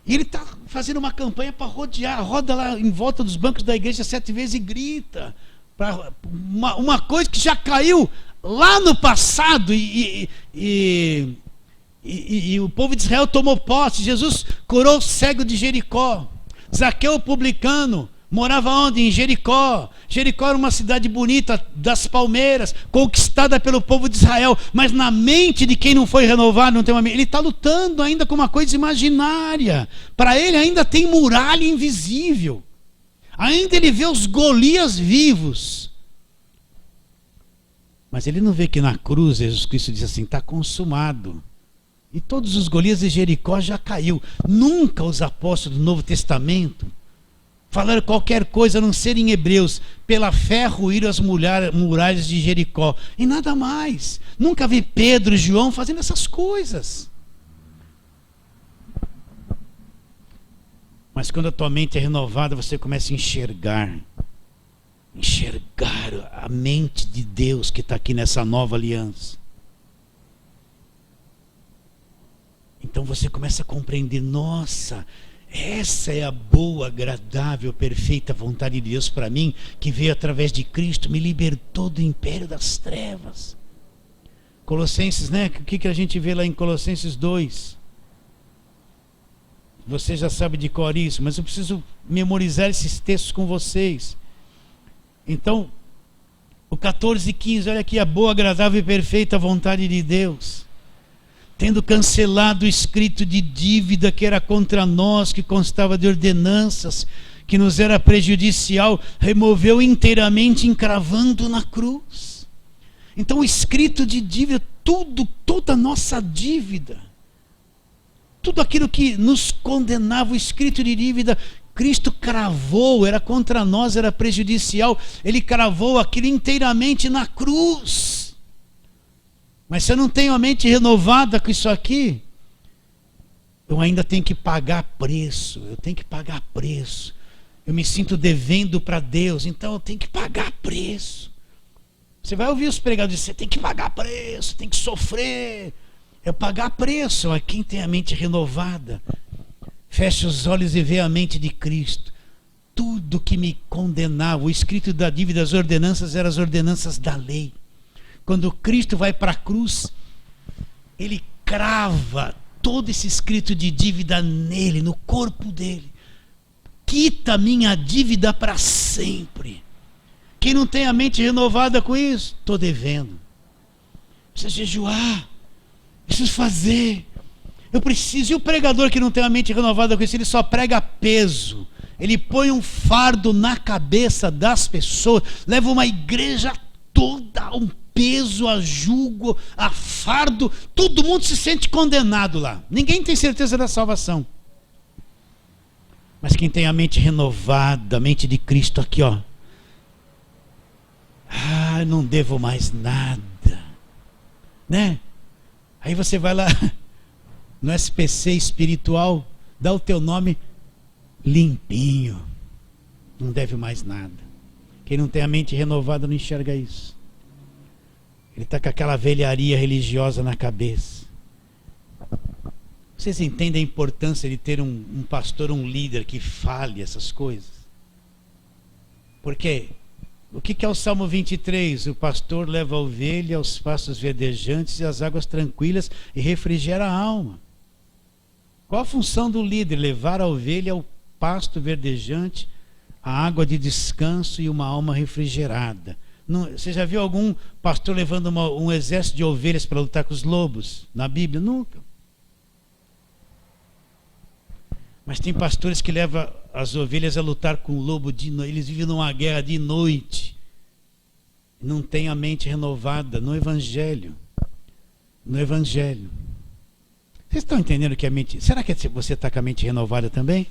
E ele está fazendo uma campanha para rodear. Roda lá em volta dos bancos da igreja 7 vezes e grita. Pra uma coisa que já caiu lá no passado. E o povo de Israel tomou posse. Jesus curou o cego de Jericó. Zaqueu, o publicano, morava onde? Em Jericó. Jericó era uma cidade bonita, das palmeiras, conquistada pelo povo de Israel. Mas na mente de quem não foi renovado, não tem uma mente, ele está lutando ainda com uma coisa imaginária. Para ele ainda tem muralha invisível. Ainda ele vê os Golias vivos. Mas ele não vê que na cruz Jesus Cristo diz assim, está consumado. E todos os Golias de Jericó já caiu. Nunca os apóstolos do Novo Testamento falaram qualquer coisa a não ser em Hebreus. Pela fé ruíram as muralhas de Jericó. E nada mais. Nunca vi Pedro e João fazendo essas coisas. Mas quando a tua mente é renovada, você começa a enxergar a mente de Deus que está aqui nessa nova aliança. Então você começa a compreender, nossa, essa é a boa, agradável, perfeita vontade de Deus para mim, que veio através de Cristo, me libertou do império das trevas. Colossenses, né? O que a gente vê lá em Colossenses 2? Você já sabe de cor isso, mas eu preciso memorizar esses textos com vocês. Então, o 14 e 15, olha aqui, a boa, agradável e perfeita vontade de Deus. Tendo cancelado o escrito de dívida que era contra nós, que constava de ordenanças, que nos era prejudicial, removeu inteiramente, encravando na cruz. Então o escrito de dívida, toda a nossa dívida, tudo aquilo que nos condenava, o escrito de dívida, Cristo cravou, era contra nós, era prejudicial, Ele cravou aquilo inteiramente na cruz. Mas se eu não tenho a mente renovada com isso aqui, eu ainda tenho que pagar preço, eu me sinto devendo para Deus, então eu tenho que pagar preço. Você vai ouvir os pregadores dizer, você tem que pagar preço, tem que sofrer. É pagar preço. Mas quem tem a mente renovada, fecha os olhos e vê a mente de Cristo. Tudo que me condenava, o escrito da dívida, as ordenanças, eram as ordenanças da lei. Quando Cristo vai para a cruz, Ele crava todo esse escrito de dívida nele, no corpo dele. Quita minha dívida para sempre. Quem não tem a mente renovada com isso, estou devendo. Preciso jejuar, preciso fazer, eu preciso. E o pregador que não tem a mente renovada com isso, ele só prega peso. Ele põe um fardo na cabeça das pessoas, leva uma igreja toda, um peso, a jugo, a fardo. Todo mundo se sente condenado lá. Ninguém tem certeza da salvação. Mas quem tem a mente renovada, a mente de Cristo aqui, ó. Ah, não devo mais nada, né? Aí você vai lá no SPC espiritual, dá o teu nome limpinho, não deve mais nada. Quem não tem a mente renovada não enxerga isso. Ele está com aquela velharia religiosa na cabeça. Vocês entendem a importância de ter um pastor, um líder que fale essas coisas? Porque o que é o Salmo 23? O pastor leva a ovelha aos pastos verdejantes e às águas tranquilas e refrigera a alma. Qual a função do líder? Levar a ovelha ao pasto verdejante, a água de descanso e uma alma refrigerada. Não, você já viu algum pastor levando um exército de ovelhas para lutar com os lobos? Na Bíblia? Nunca. Mas tem pastores que levam as ovelhas a lutar com o lobo de noite. Eles vivem numa guerra de noite. Não têm a mente renovada no Evangelho. No Evangelho. Vocês estão entendendo que a mente... Será que você está com a mente renovada também?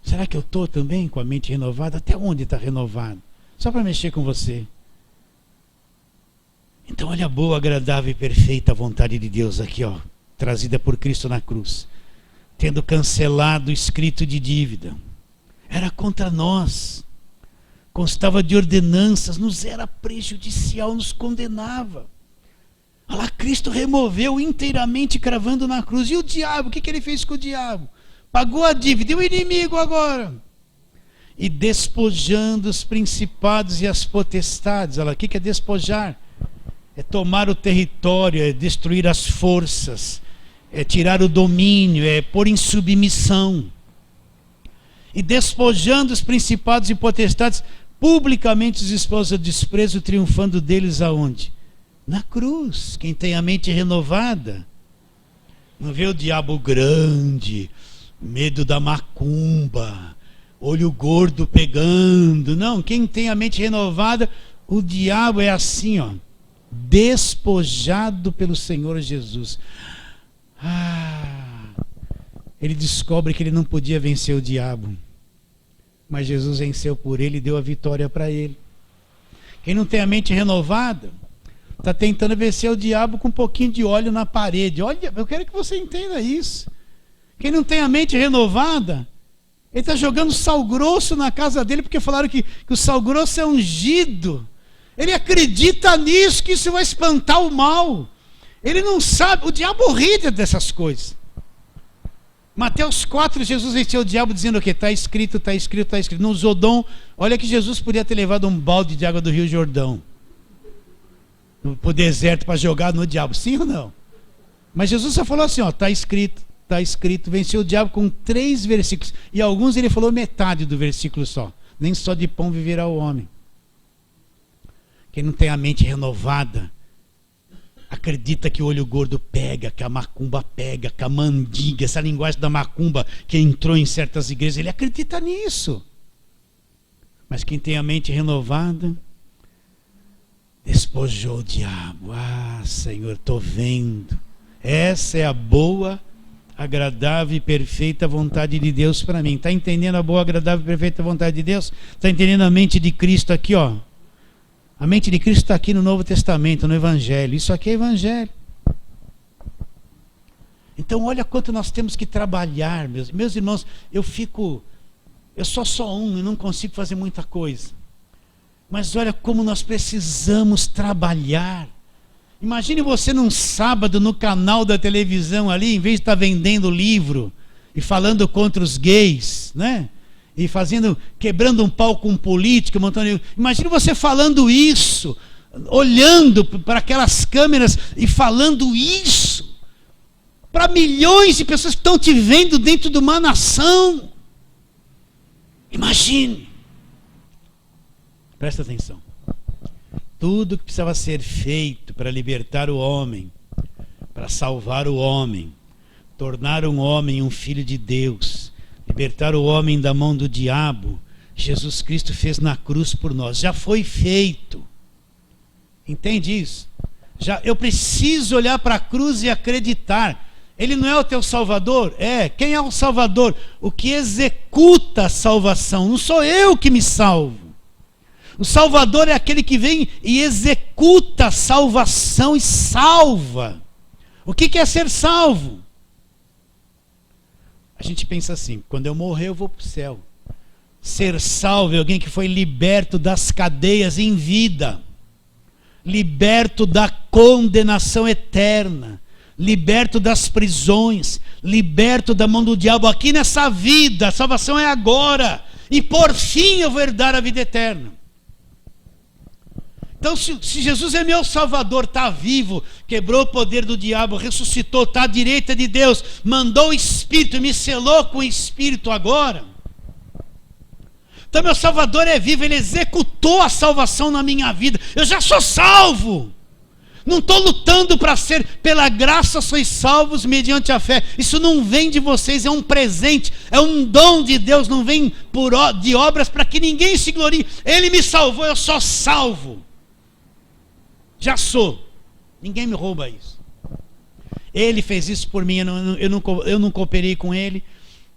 Será que eu estou também com a mente renovada? Até onde está renovado? Só para mexer com você. Então olha a boa, agradável e perfeita vontade de Deus aqui, ó, trazida por Cristo na cruz. Tendo cancelado o escrito de dívida. Era contra nós. Constava de ordenanças, nos era prejudicial, nos condenava. Olha lá, Cristo removeu inteiramente cravando na cruz. E o diabo, o que ele fez com o diabo? Pagou a dívida, e o inimigo agora? E despojando os principados e as potestades. Olha lá, o que é despojar? É tomar o território, é destruir as forças, é tirar o domínio, é pôr em submissão. E despojando os principados e potestades, publicamente os expôs ao desprezo, triunfando deles aonde? Na cruz. Quem tem a mente renovada, não vê o diabo grande, medo da macumba, olho gordo pegando. Não, quem tem a mente renovada, o diabo é assim, ó, despojado pelo Senhor Jesus. Ele descobre que ele não podia vencer o diabo, mas Jesus venceu por ele e deu a vitória para ele. Quem não tem a mente renovada está tentando vencer o diabo com um pouquinho de óleo na parede. Olha, eu quero que você entenda isso. Quem não tem a mente renovada, ele está jogando sal grosso na casa dele, porque falaram que o sal grosso é ungido. Ele acredita nisso, que isso vai espantar o mal. Ele não sabe, o diabo ri dessas coisas. Mateus 4, Jesus venceu o diabo dizendo o quê? Está escrito, está escrito, está escrito. No Zodom, olha que Jesus podia ter levado um balde de água do Rio Jordão para o deserto para jogar no diabo, sim ou não? Mas Jesus só falou assim, ó, está escrito, venceu o diabo com 3 versículos. E alguns ele falou metade do versículo só. Nem só de pão viverá o homem. Quem não tem a mente renovada, acredita que o olho gordo pega, que a macumba pega, que a mandiga, essa linguagem da macumba que entrou em certas igrejas, ele acredita nisso. Mas quem tem a mente renovada, despojou o diabo. Senhor, estou vendo. Essa é a boa, agradável e perfeita vontade de Deus para mim. Está entendendo a boa, agradável e perfeita vontade de Deus? Está entendendo a mente de Cristo aqui, ó? A mente de Cristo está aqui no Novo Testamento, no Evangelho. Isso aqui é Evangelho. Então olha quanto nós temos que trabalhar, meus irmãos. Eu sou só um e não consigo fazer muita coisa. Mas olha como nós precisamos trabalhar. Imagine você num sábado no canal da televisão ali, em vez de estar vendendo livro e falando contra os gays, né? E quebrando um pau com um político, montando... Imagine você falando isso, olhando para aquelas câmeras e falando isso para milhões de pessoas que estão te vendo dentro de uma nação. Imagine. Presta atenção. Tudo que precisava ser feito para libertar o homem, para salvar o homem, tornar um homem um filho de Deus, libertar o homem da mão do diabo, Jesus Cristo fez na cruz por nós. Já foi feito. Entende isso? Eu preciso olhar para a cruz e acreditar. Ele não é o teu Salvador? Quem é o Salvador? O que executa a salvação. Não sou eu que me salvo. O Salvador é aquele que vem e executa a salvação e salva. O que é ser salvo? A gente pensa assim, quando eu morrer eu vou para o céu. Ser salvo é alguém que foi liberto das cadeias em vida. liberto da condenação eterna, liberto das prisões, liberto da mão do diabo aqui nessa vida. A salvação é agora, e por fim eu vou herdar a vida eterna. Então, se Jesus é meu Salvador, está vivo, quebrou o poder do diabo, ressuscitou, está à direita de Deus, mandou o Espírito e me selou com o Espírito agora. Então, meu Salvador é vivo, Ele executou a salvação na minha vida. Eu já sou salvo. Não estou lutando para ser, pela graça sois salvos mediante a fé. Isso não vem de vocês, é um presente, é um dom de Deus, não vem de obras para que ninguém se glorie. Ele me salvou, eu sou salvo. Já sou. Ninguém me rouba isso. Ele fez isso por mim, eu não cooperei com ele.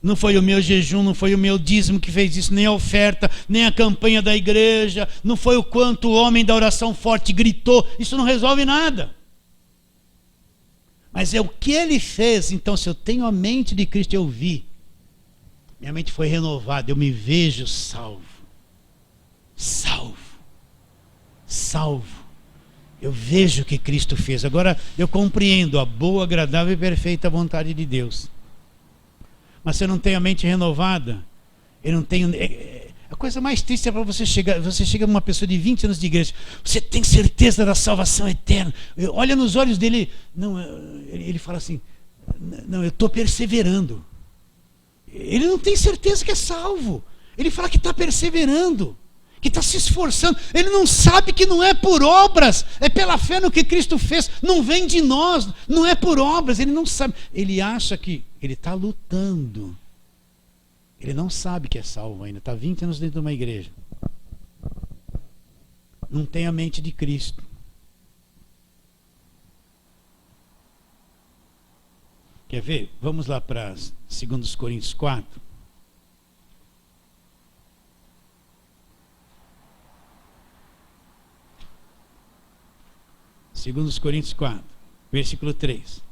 Não foi o meu jejum, não foi o meu dízimo que fez isso, nem a oferta, nem a campanha da igreja, não foi o quanto o homem da oração forte gritou. Isso não resolve nada. Mas é o que ele fez. Então, se eu tenho a mente de Cristo, eu vi. Minha mente foi renovada, eu me vejo salvo. Salvo. Salvo. Eu vejo o que Cristo fez. Agora eu compreendo a boa, agradável e perfeita vontade de Deus. Mas se eu não tenho a mente renovada, eu não tenho... A coisa mais triste é para você chegar... Você chega numa pessoa de 20 anos de igreja, você tem certeza da salvação eterna. Olha nos olhos dele... Não, ele fala assim... Não, eu estou perseverando. Ele não tem certeza que é salvo. Ele fala que está perseverando, que está se esforçando. Ele não sabe que não é por obras, é pela fé no que Cristo fez. Não vem de nós, não é por obras. Ele não sabe. Ele acha que ele está lutando. Ele não sabe que é salvo ainda. Está 20 anos dentro de uma igreja. Não tem a mente de Cristo. Quer ver? Vamos lá para 2 Coríntios 4. Segundo Coríntios 4, versículo 3.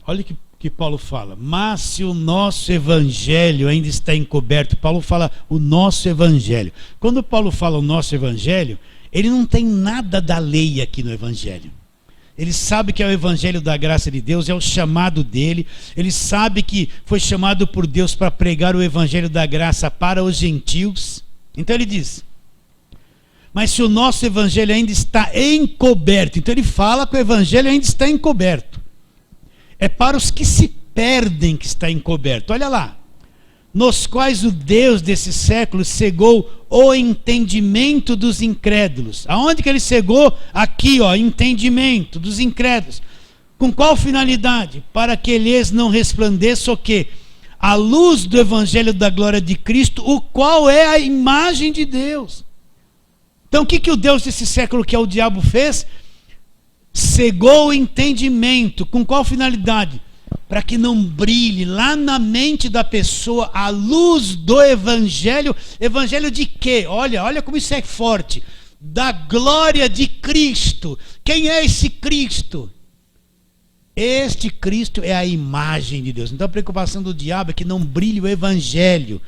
Olha o que Paulo fala. Mas se o nosso evangelho ainda está encoberto, Paulo fala o nosso evangelho. Quando Paulo fala o nosso evangelho, ele não tem nada da lei aqui no evangelho. Ele sabe que é o evangelho da graça de Deus, é o chamado dele. Ele sabe que foi chamado por Deus para pregar o evangelho da graça para os gentios. Então ele diz... Mas se o nosso evangelho ainda está encoberto, então ele fala que o evangelho ainda está encoberto. É para os que se perdem que está encoberto. Olha lá. Nos quais o Deus desse século cegou o entendimento dos incrédulos. Aonde que ele cegou? Aqui, ó, entendimento dos incrédulos. Com qual finalidade? Para que lhes não resplandeça o quê? A luz do evangelho da glória de Cristo, o qual é a imagem de Deus. Então o que o Deus desse século, que é o diabo, fez? Cegou o entendimento. Com qual finalidade? Para que não brilhe lá na mente da pessoa a luz do evangelho. Evangelho de quê? Olha como isso é forte. Da glória de Cristo. Quem é esse Cristo? Este Cristo é a imagem de Deus. Então a preocupação do diabo é que não brilhe o evangelho.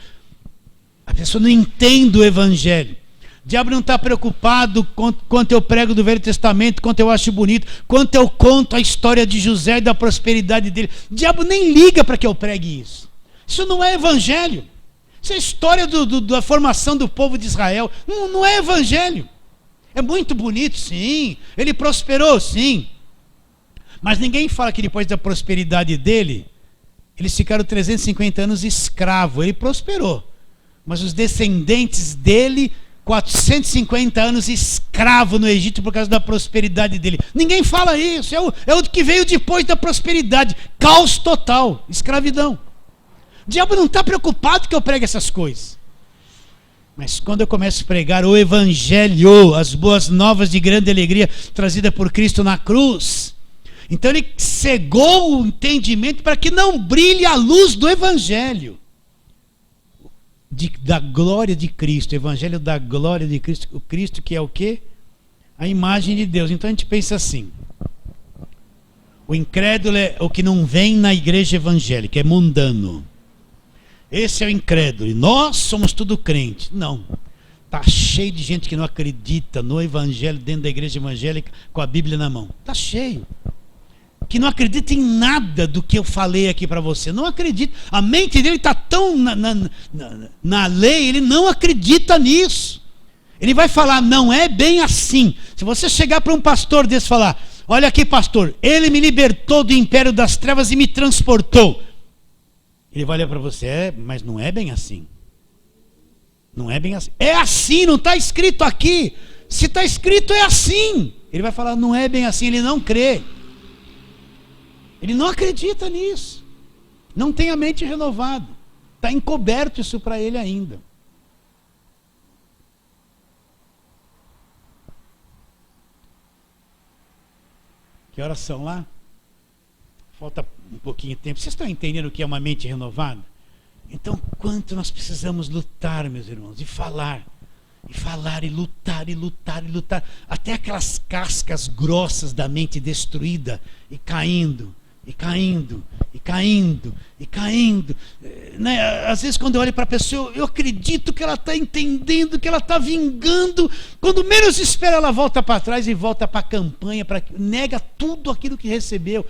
A pessoa não entende o evangelho. O diabo não está preocupado quanto eu prego do Velho Testamento, quanto eu acho bonito, quanto eu conto a história de José e da prosperidade dele. O diabo nem liga para que eu pregue isso. Isso não é evangelho. Isso é a história da formação do povo de Israel. Não é evangelho. É muito bonito, sim. Ele prosperou, sim. Mas ninguém fala que depois da prosperidade dele, eles ficaram 350 anos escravos. Ele prosperou. Mas os descendentes dele... 450 anos escravo no Egito por causa da prosperidade dele. Ninguém fala isso. É o que veio depois da prosperidade. Caos total. Escravidão. O diabo não está preocupado que eu pregue essas coisas. Mas quando eu começo a pregar o evangelho, as boas novas de grande alegria trazida por Cristo na cruz, então ele cegou o entendimento para que não brilhe a luz do evangelho. Da glória de Cristo, o evangelho da glória de Cristo, o Cristo que é o quê? A imagem de Deus. Então a gente pensa assim, o incrédulo é o que não vem na igreja evangélica, é mundano. Esse é o incrédulo, e nós somos tudo crente. Não, Está cheio de gente que não acredita no evangelho dentro da igreja evangélica com a Bíblia na mão. Está cheio. Que não acredita em nada do que eu falei aqui para você. Não acredita. A mente dele está tão na lei, ele não acredita nisso. Ele vai falar, não é bem assim. Se você chegar para um pastor desse e falar, olha aqui pastor, ele me libertou do império das trevas e me transportou. Ele vai olhar para você, mas não é bem assim. Não é bem assim. É assim, não está escrito aqui. Se está escrito é assim. Ele vai falar, não é bem assim, ele não crê. Ele não acredita nisso. Não tem a mente renovada. Está encoberto isso para ele ainda. Que horas são lá? Falta um pouquinho de tempo. Vocês estão entendendo o que é uma mente renovada? Então, quanto nós precisamos lutar, meus irmãos, e falar, e lutar, e lutar, e lutar, até aquelas cascas grossas da mente destruída, e caindo, e caindo, e caindo, e caindo. Né? Às vezes, quando eu olho para a pessoa, eu acredito que ela está entendendo, que ela está vingando. Quando menos espera, ela volta para trás e volta para a campanha, nega tudo aquilo que recebeu.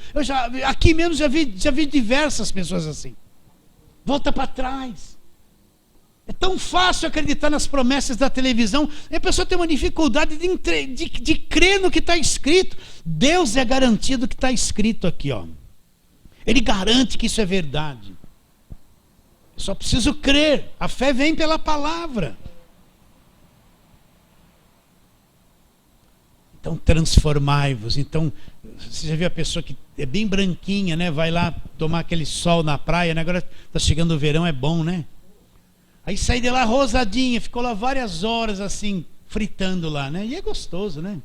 Aqui mesmo já vi diversas pessoas assim. Volta para trás. É tão fácil acreditar nas promessas da televisão. E a pessoa tem uma dificuldade de crer no que está escrito. Deus é a garantia do que está escrito aqui, ó. Ele garante que isso é verdade. Eu só preciso crer. A fé vem pela palavra. Então transformai-vos. Então, você já viu a pessoa que é bem branquinha, né? Vai lá tomar aquele sol na praia, né? Agora está chegando o verão, é bom, né? Aí sai de lá rosadinha, ficou lá várias horas assim, fritando lá, né? E é gostoso, né?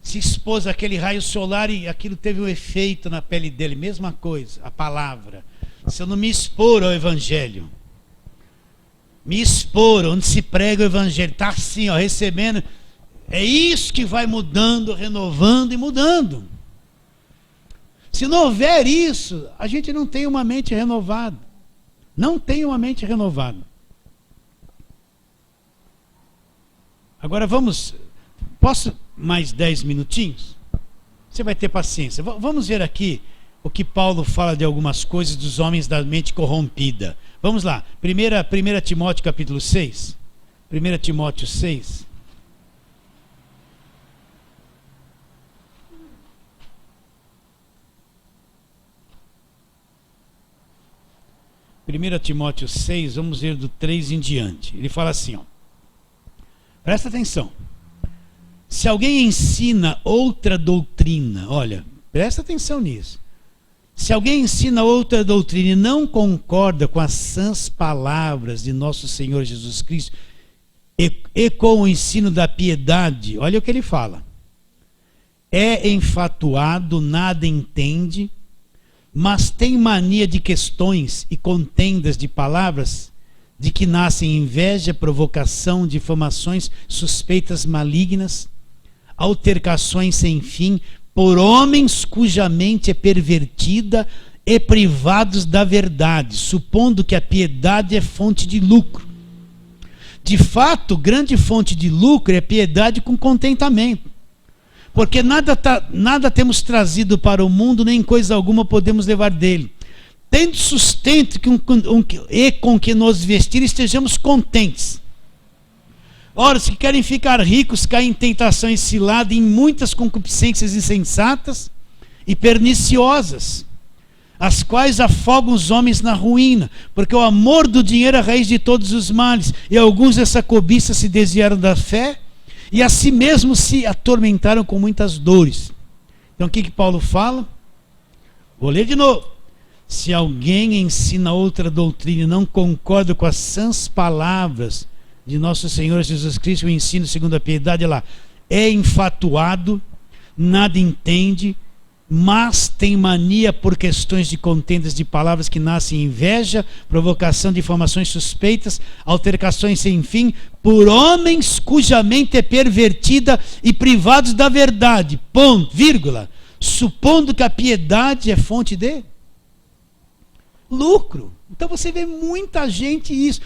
Se expôs àquele raio solar e aquilo teve um efeito na pele dele. Mesma coisa, a palavra. Se eu não me expor ao evangelho, me expor onde se prega o evangelho, está assim, ó, recebendo. É isso que vai mudando, renovando e mudando. Se não houver isso, a gente não tem uma mente renovada. Não tem uma mente renovada. Agora posso mais 10 minutinhos? Você vai ter paciência. Vamos ver aqui o que Paulo fala de algumas coisas dos homens da mente corrompida. Vamos lá. 1 Timóteo capítulo 6. 1 Timóteo 6. 1 Timóteo 6, vamos ver do 3 em diante. Ele fala assim, ó, presta atenção. Se alguém ensina outra doutrina, olha, presta atenção nisso. Se alguém ensina outra doutrina e não concorda com as sãs palavras de nosso Senhor Jesus Cristo e com o ensino da piedade, olha o que ele fala. É enfatuado, nada entende, mas tem mania de questões e contendas de palavras, de que nascem inveja, provocação, difamações, suspeitas malignas, altercações sem fim, por homens cuja mente é pervertida e privados da verdade, supondo que a piedade é fonte de lucro. De fato, grande fonte de lucro é piedade com contentamento. Porque nada temos trazido para o mundo, nem coisa alguma podemos levar dele. Tendo sustento e com que nos vestir, estejamos contentes. Ora, os que querem ficar ricos caem em tentação cilada, em muitas concupiscências insensatas e perniciosas, as quais afogam os homens na ruína, porque o amor do dinheiro é a raiz de todos os males, e alguns dessa cobiça se desviaram da fé, e a si mesmos se atormentaram com muitas dores. Então o que Paulo fala? Vou ler de novo. Se alguém ensina outra doutrina e não concorda com as sãs palavras de nosso Senhor Jesus Cristo, o ensino segundo a piedade, lá, é enfatuado, nada entende, mas tem mania por questões de contendas de palavras que nascem em inveja, provocação de informações suspeitas, altercações sem fim, por homens cuja mente é pervertida e privados da verdade, ponto, vírgula, supondo que a piedade é fonte de lucro. Então você vê muita gente isso.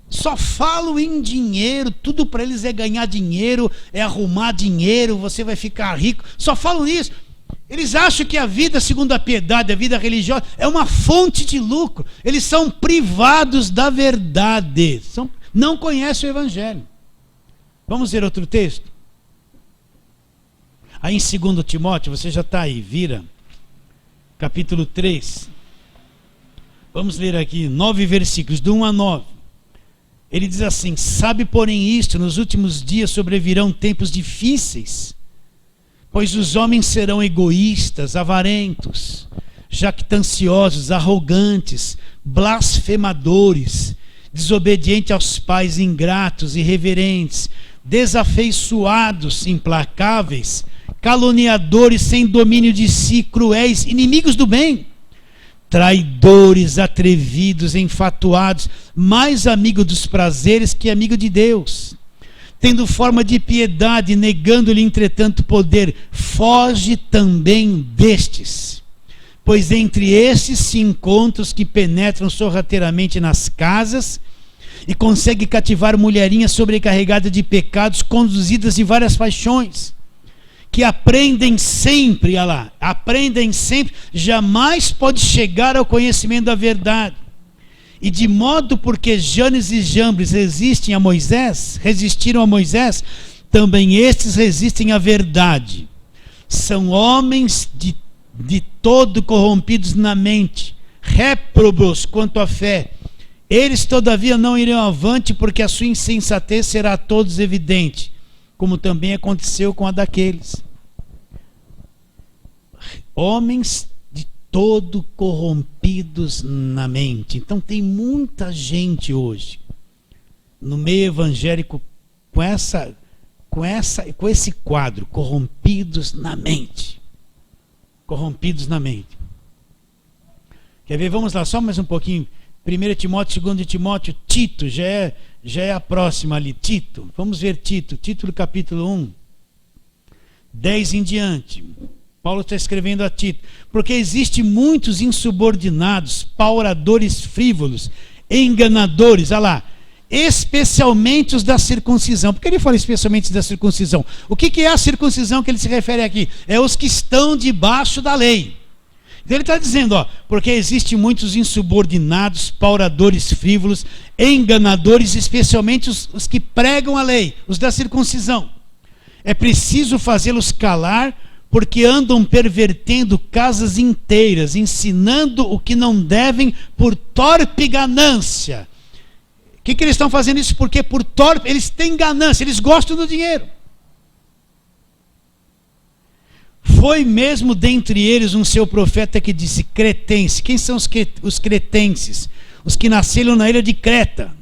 Só falam em dinheiro, tudo para eles é ganhar dinheiro, é arrumar dinheiro, você vai ficar rico. Só falam nisso. Eles acham que a vida segundo a piedade, a vida religiosa, é uma fonte de lucro. Eles são privados da verdade. Não conhecem o Evangelho. Vamos ver outro texto? Aí em 2 Timóteo, você já está aí, vira. Capítulo 3. Vamos ler aqui 9 versículos, do 1 a 9. Ele diz assim: sabe, porém, isto, nos últimos dias sobrevirão tempos difíceis, pois os homens serão egoístas, avarentos, jactanciosos, arrogantes, blasfemadores, desobedientes aos pais, ingratos, irreverentes, desafeiçoados, implacáveis, caluniadores, sem domínio de si, cruéis, inimigos do bem, traidores, atrevidos, enfatuados, mais amigo dos prazeres que amigo de Deus, tendo forma de piedade, negando-lhe entretanto poder. Foge também destes, pois entre estes se encontram os que penetram sorrateiramente nas casas e conseguem cativar mulherinhas sobrecarregadas de pecados, conduzidas de várias paixões, que aprendem sempre, olha lá, aprendem sempre, jamais pode chegar ao conhecimento da verdade. E de modo porque Janes e Jambres resistiram a Moisés, também estes resistem à verdade. São homens de todo corrompidos na mente, réprobos quanto à fé. Eles todavia não irão avante, porque a sua insensatez será a todos evidente, como também aconteceu com a daqueles. Homens de todo corrompidos na mente. Então tem muita gente hoje no meio evangélico com esse quadro, corrompidos na mente. Corrompidos na mente. Quer ver? Vamos lá, só mais um pouquinho. 1 Timóteo, 2 Timóteo, Tito, já é a próxima ali, Tito. Vamos ver Tito, título capítulo 1, 10 em diante. Paulo está escrevendo a Tito: porque existe muitos insubordinados, pauradores frívolos, enganadores, olha lá, especialmente os da circuncisão. Por que ele fala especialmente da circuncisão? O que é a circuncisão que ele se refere aqui? É os que estão debaixo da lei. Então ele está dizendo, ó, porque existem muitos insubordinados, pauradores frívolos, enganadores, especialmente os que pregam a lei, os da circuncisão. É preciso fazê-los calar, porque andam pervertendo casas inteiras, ensinando o que não devem por torpe ganância. O que eles estão fazendo isso? Porque por torpe, eles têm ganância, eles gostam do dinheiro. Foi mesmo dentre eles um seu profeta que disse: cretense. Quem são os cretenses? Os que nasceram na ilha de Creta.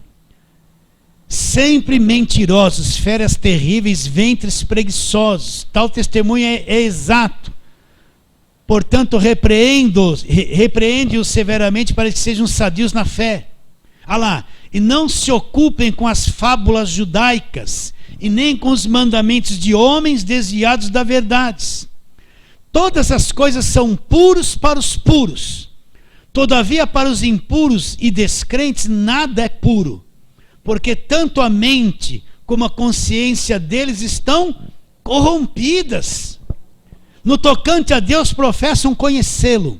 Sempre mentirosos, feras terríveis, ventres preguiçosos. Tal testemunho é exato. Portanto, repreende-os severamente para que sejam sadios na fé. Ah lá, e não se ocupem com as fábulas judaicas, e nem com os mandamentos de homens desviados da verdade. Todas as coisas são puros para os puros. Todavia, para os impuros e descrentes, nada é puro, porque tanto a mente como a consciência deles estão corrompidas. No tocante a Deus, professam conhecê-lo,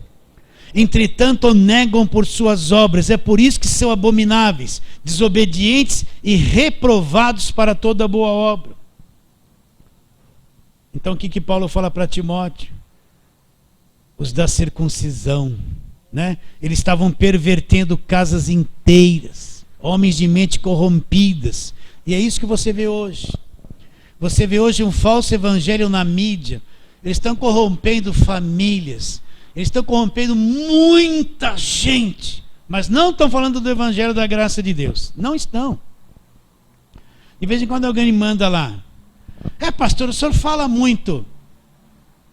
entretanto o negam por suas obras. É por isso que são abomináveis, desobedientes e reprovados para toda boa obra. Então o que Paulo fala para Timóteo? Os da circuncisão, né? Eles estavam pervertendo casas inteiras, homens de mente corrompidas. E é isso que você vê hoje. Você vê hoje um falso evangelho na mídia. Eles estão corrompendo famílias, eles estão corrompendo muita gente, mas não estão falando do evangelho da graça de Deus. Não estão. De vez em quando alguém me manda lá: pastor, o senhor fala muito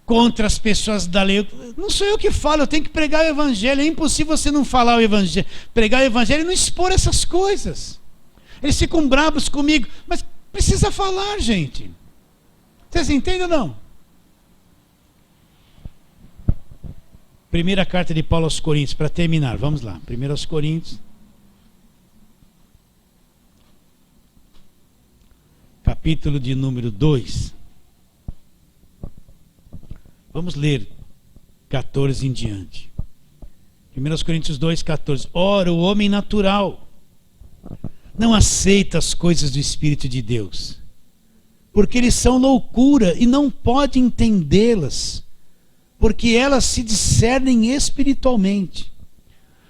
contra as pessoas da lei. Não sou eu que falo, eu tenho que pregar o evangelho. É impossível você não falar o evangelho, pregar o evangelho e não expor essas coisas. Eles ficam bravos comigo, mas precisa falar, gente. Vocês entendem ou não? Primeira carta de Paulo aos Coríntios, para terminar, vamos lá. 1 aos Coríntios. capítulo de número 2. Vamos ler 14 em diante. 1 Coríntios 2, 14. Ora, o homem natural não aceita as coisas do Espírito de Deus, porque eles são loucura e não pode entendê-las, porque elas se discernem espiritualmente.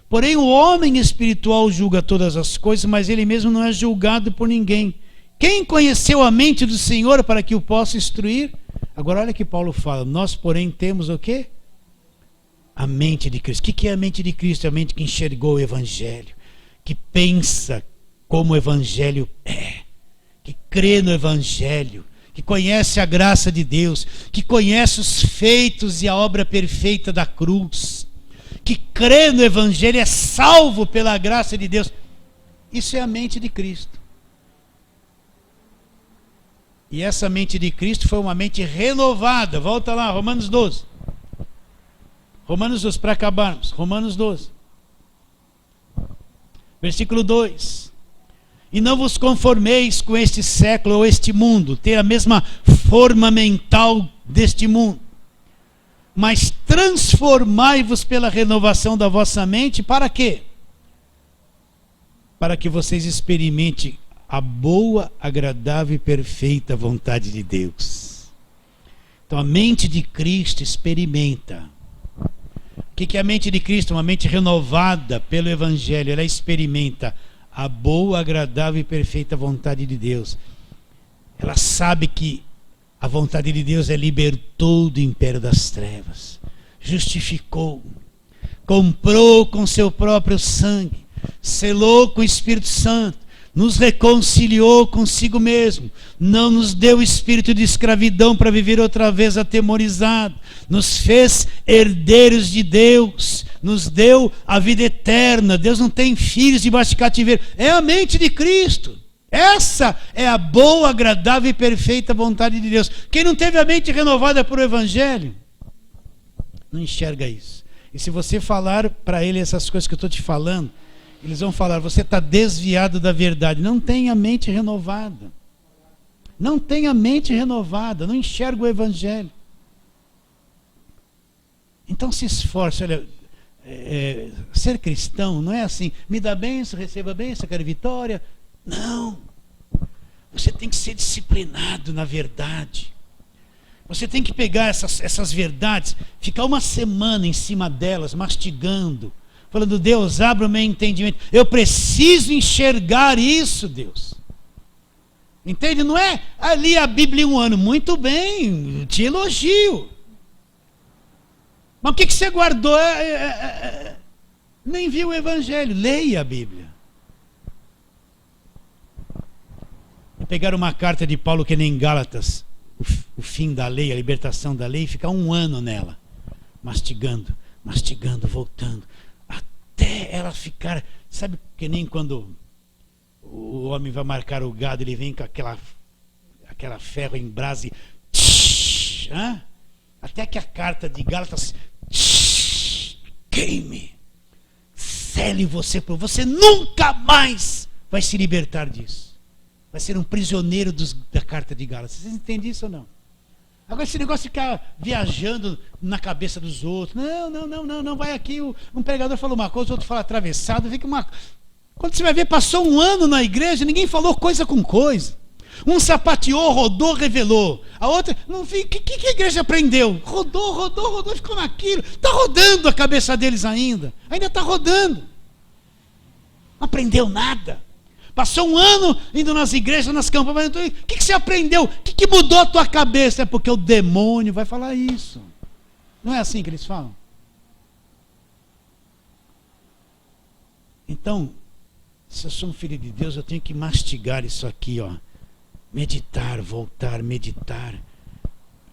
Porém, o homem espiritual julga todas as coisas, mas ele mesmo não é julgado por ninguém. Quem conheceu a mente do Senhor para que o possa instruir? Agora olha que Paulo fala, nós porém temos o quê? A mente de Cristo. O que é a mente de Cristo? É a mente que enxergou o Evangelho, que pensa como o Evangelho é, que crê no Evangelho, que conhece a graça de Deus, que conhece os feitos e a obra perfeita da cruz, que crê no Evangelho, é salvo pela graça de Deus. Isso é a mente de Cristo. E essa mente de Cristo foi uma mente renovada. Volta lá, Romanos 12. Romanos 12, para acabarmos. Romanos 12. Versículo 2. E não vos conformeis com este século ou este mundo, ter a mesma forma mental deste mundo, mas transformai-vos pela renovação da vossa mente. Para quê? Para que vocês experimentem a boa, agradável e perfeita vontade de Deus. Então a mente de Cristo experimenta. O que é a mente de Cristo? Uma mente renovada pelo Evangelho. Ela experimenta a boa, agradável e perfeita vontade de Deus. Ela sabe que a vontade de Deus é libertou do império das trevas, justificou, comprou com seu próprio sangue, selou com o Espírito Santo, nos reconciliou consigo mesmo, não nos deu espírito de escravidão para viver outra vez atemorizado, nos fez herdeiros de Deus, nos deu a vida eterna. Deus não tem filhos debaixo de cativeiro. É a mente de Cristo. Essa é a boa, agradável e perfeita vontade de Deus. Quem não teve a mente renovada por o Evangelho não enxerga isso. E se você falar para ele essas coisas que eu estou te falando, eles vão falar, você está desviado da verdade. Não tem a mente renovada. Não tem a mente renovada. Não enxerga o Evangelho. Então se esforce. Olha, ser cristão não é assim, me dá bênção, receba bênção, quero vitória. Não. Você tem que ser disciplinado na verdade. Você tem que pegar essas verdades, ficar uma semana em cima delas, mastigando, falando, Deus, abra o meu entendimento. Eu preciso enxergar isso, Deus. Entende? Não é ali a Bíblia em um ano. Muito bem, te elogio. Mas o que você guardou? Nem viu o Evangelho. Leia a Bíblia. Pegar uma carta de Paulo que nem Gálatas, o fim da lei, a libertação da lei, e ficar um ano nela, mastigando, voltando, até ela ficar, sabe que nem quando o homem vai marcar o gado, ele vem com aquela ferro em brasa e até que a carta de Gálatas queime, cele você, você nunca mais vai se libertar disso. Vai ser um prisioneiro da carta de Gálatas. Vocês entendem isso ou não? Agora esse negócio de ficar viajando na cabeça dos outros. Não, vai aqui, um pregador falou uma coisa, o outro fala atravessado. Quando você vai ver, passou um ano na igreja, ninguém falou coisa com coisa. Um sapateou, rodou, revelou. A outra, não vi, o que a igreja aprendeu? Rodou, ficou naquilo. Está rodando a cabeça deles ainda está rodando. Não aprendeu nada. Passou um ano indo nas igrejas, nas campanhas. O que você aprendeu? O que mudou a tua cabeça? É porque o demônio vai falar isso. Não é assim que eles falam? Então, se eu sou um filho de Deus, eu tenho que mastigar isso aqui, ó. Meditar, voltar, meditar.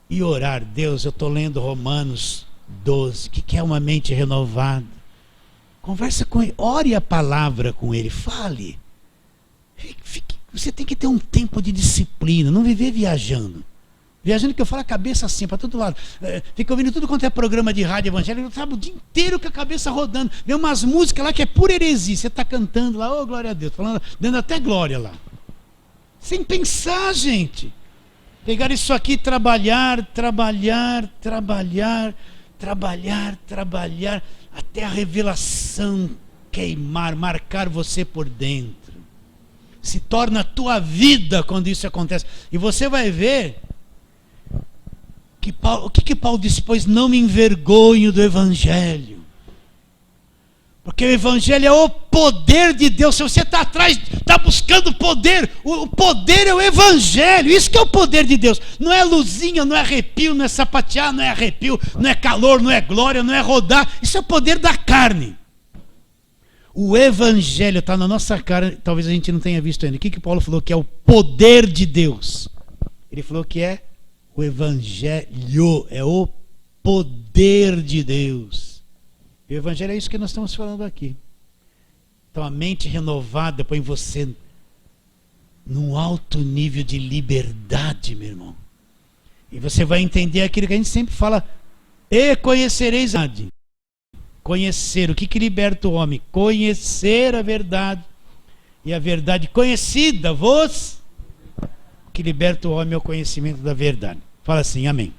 E orar. Deus, eu estou lendo Romanos 12. O que é uma mente renovada? Conversa com ele. Ore a palavra com ele. Fale. Você tem que ter um tempo de disciplina, não viver viajando. Viajando que eu falo a cabeça assim, para todo lado. Fica ouvindo tudo quanto é programa de rádio evangélico, sabe, o dia inteiro com a cabeça rodando. Vem umas músicas lá que é pura heresia. Você está cantando lá, oh glória a Deus, falando, dando até glória lá. Sem pensar, gente. Pegar isso aqui e trabalhar, até a revelação queimar, marcar você por dentro. Se torna a tua vida quando isso acontece. E você vai ver que o que Paulo disse, pois não me envergonho do Evangelho. Porque o Evangelho é o poder de Deus. Se você está atrás, está buscando poder, o poder é o Evangelho. Isso que é o poder de Deus. Não é luzinha, não é arrepio, não é sapatear, não é arrepio, não é calor, não é glória, não é rodar. Isso é o poder da carne. O Evangelho está na nossa cara, talvez a gente não tenha visto ainda. O que Paulo falou que é o poder de Deus? Ele falou que é o Evangelho, é o poder de Deus. E o Evangelho é isso que nós estamos falando aqui. Então a mente renovada põe você num alto nível de liberdade, meu irmão. E você vai entender aquilo que a gente sempre fala, e conhecereis a verdade. Conhecer, o que liberta o homem? Conhecer a verdade. E a verdade conhecida, o que liberta o homem é o conhecimento da verdade. Fala assim, amém.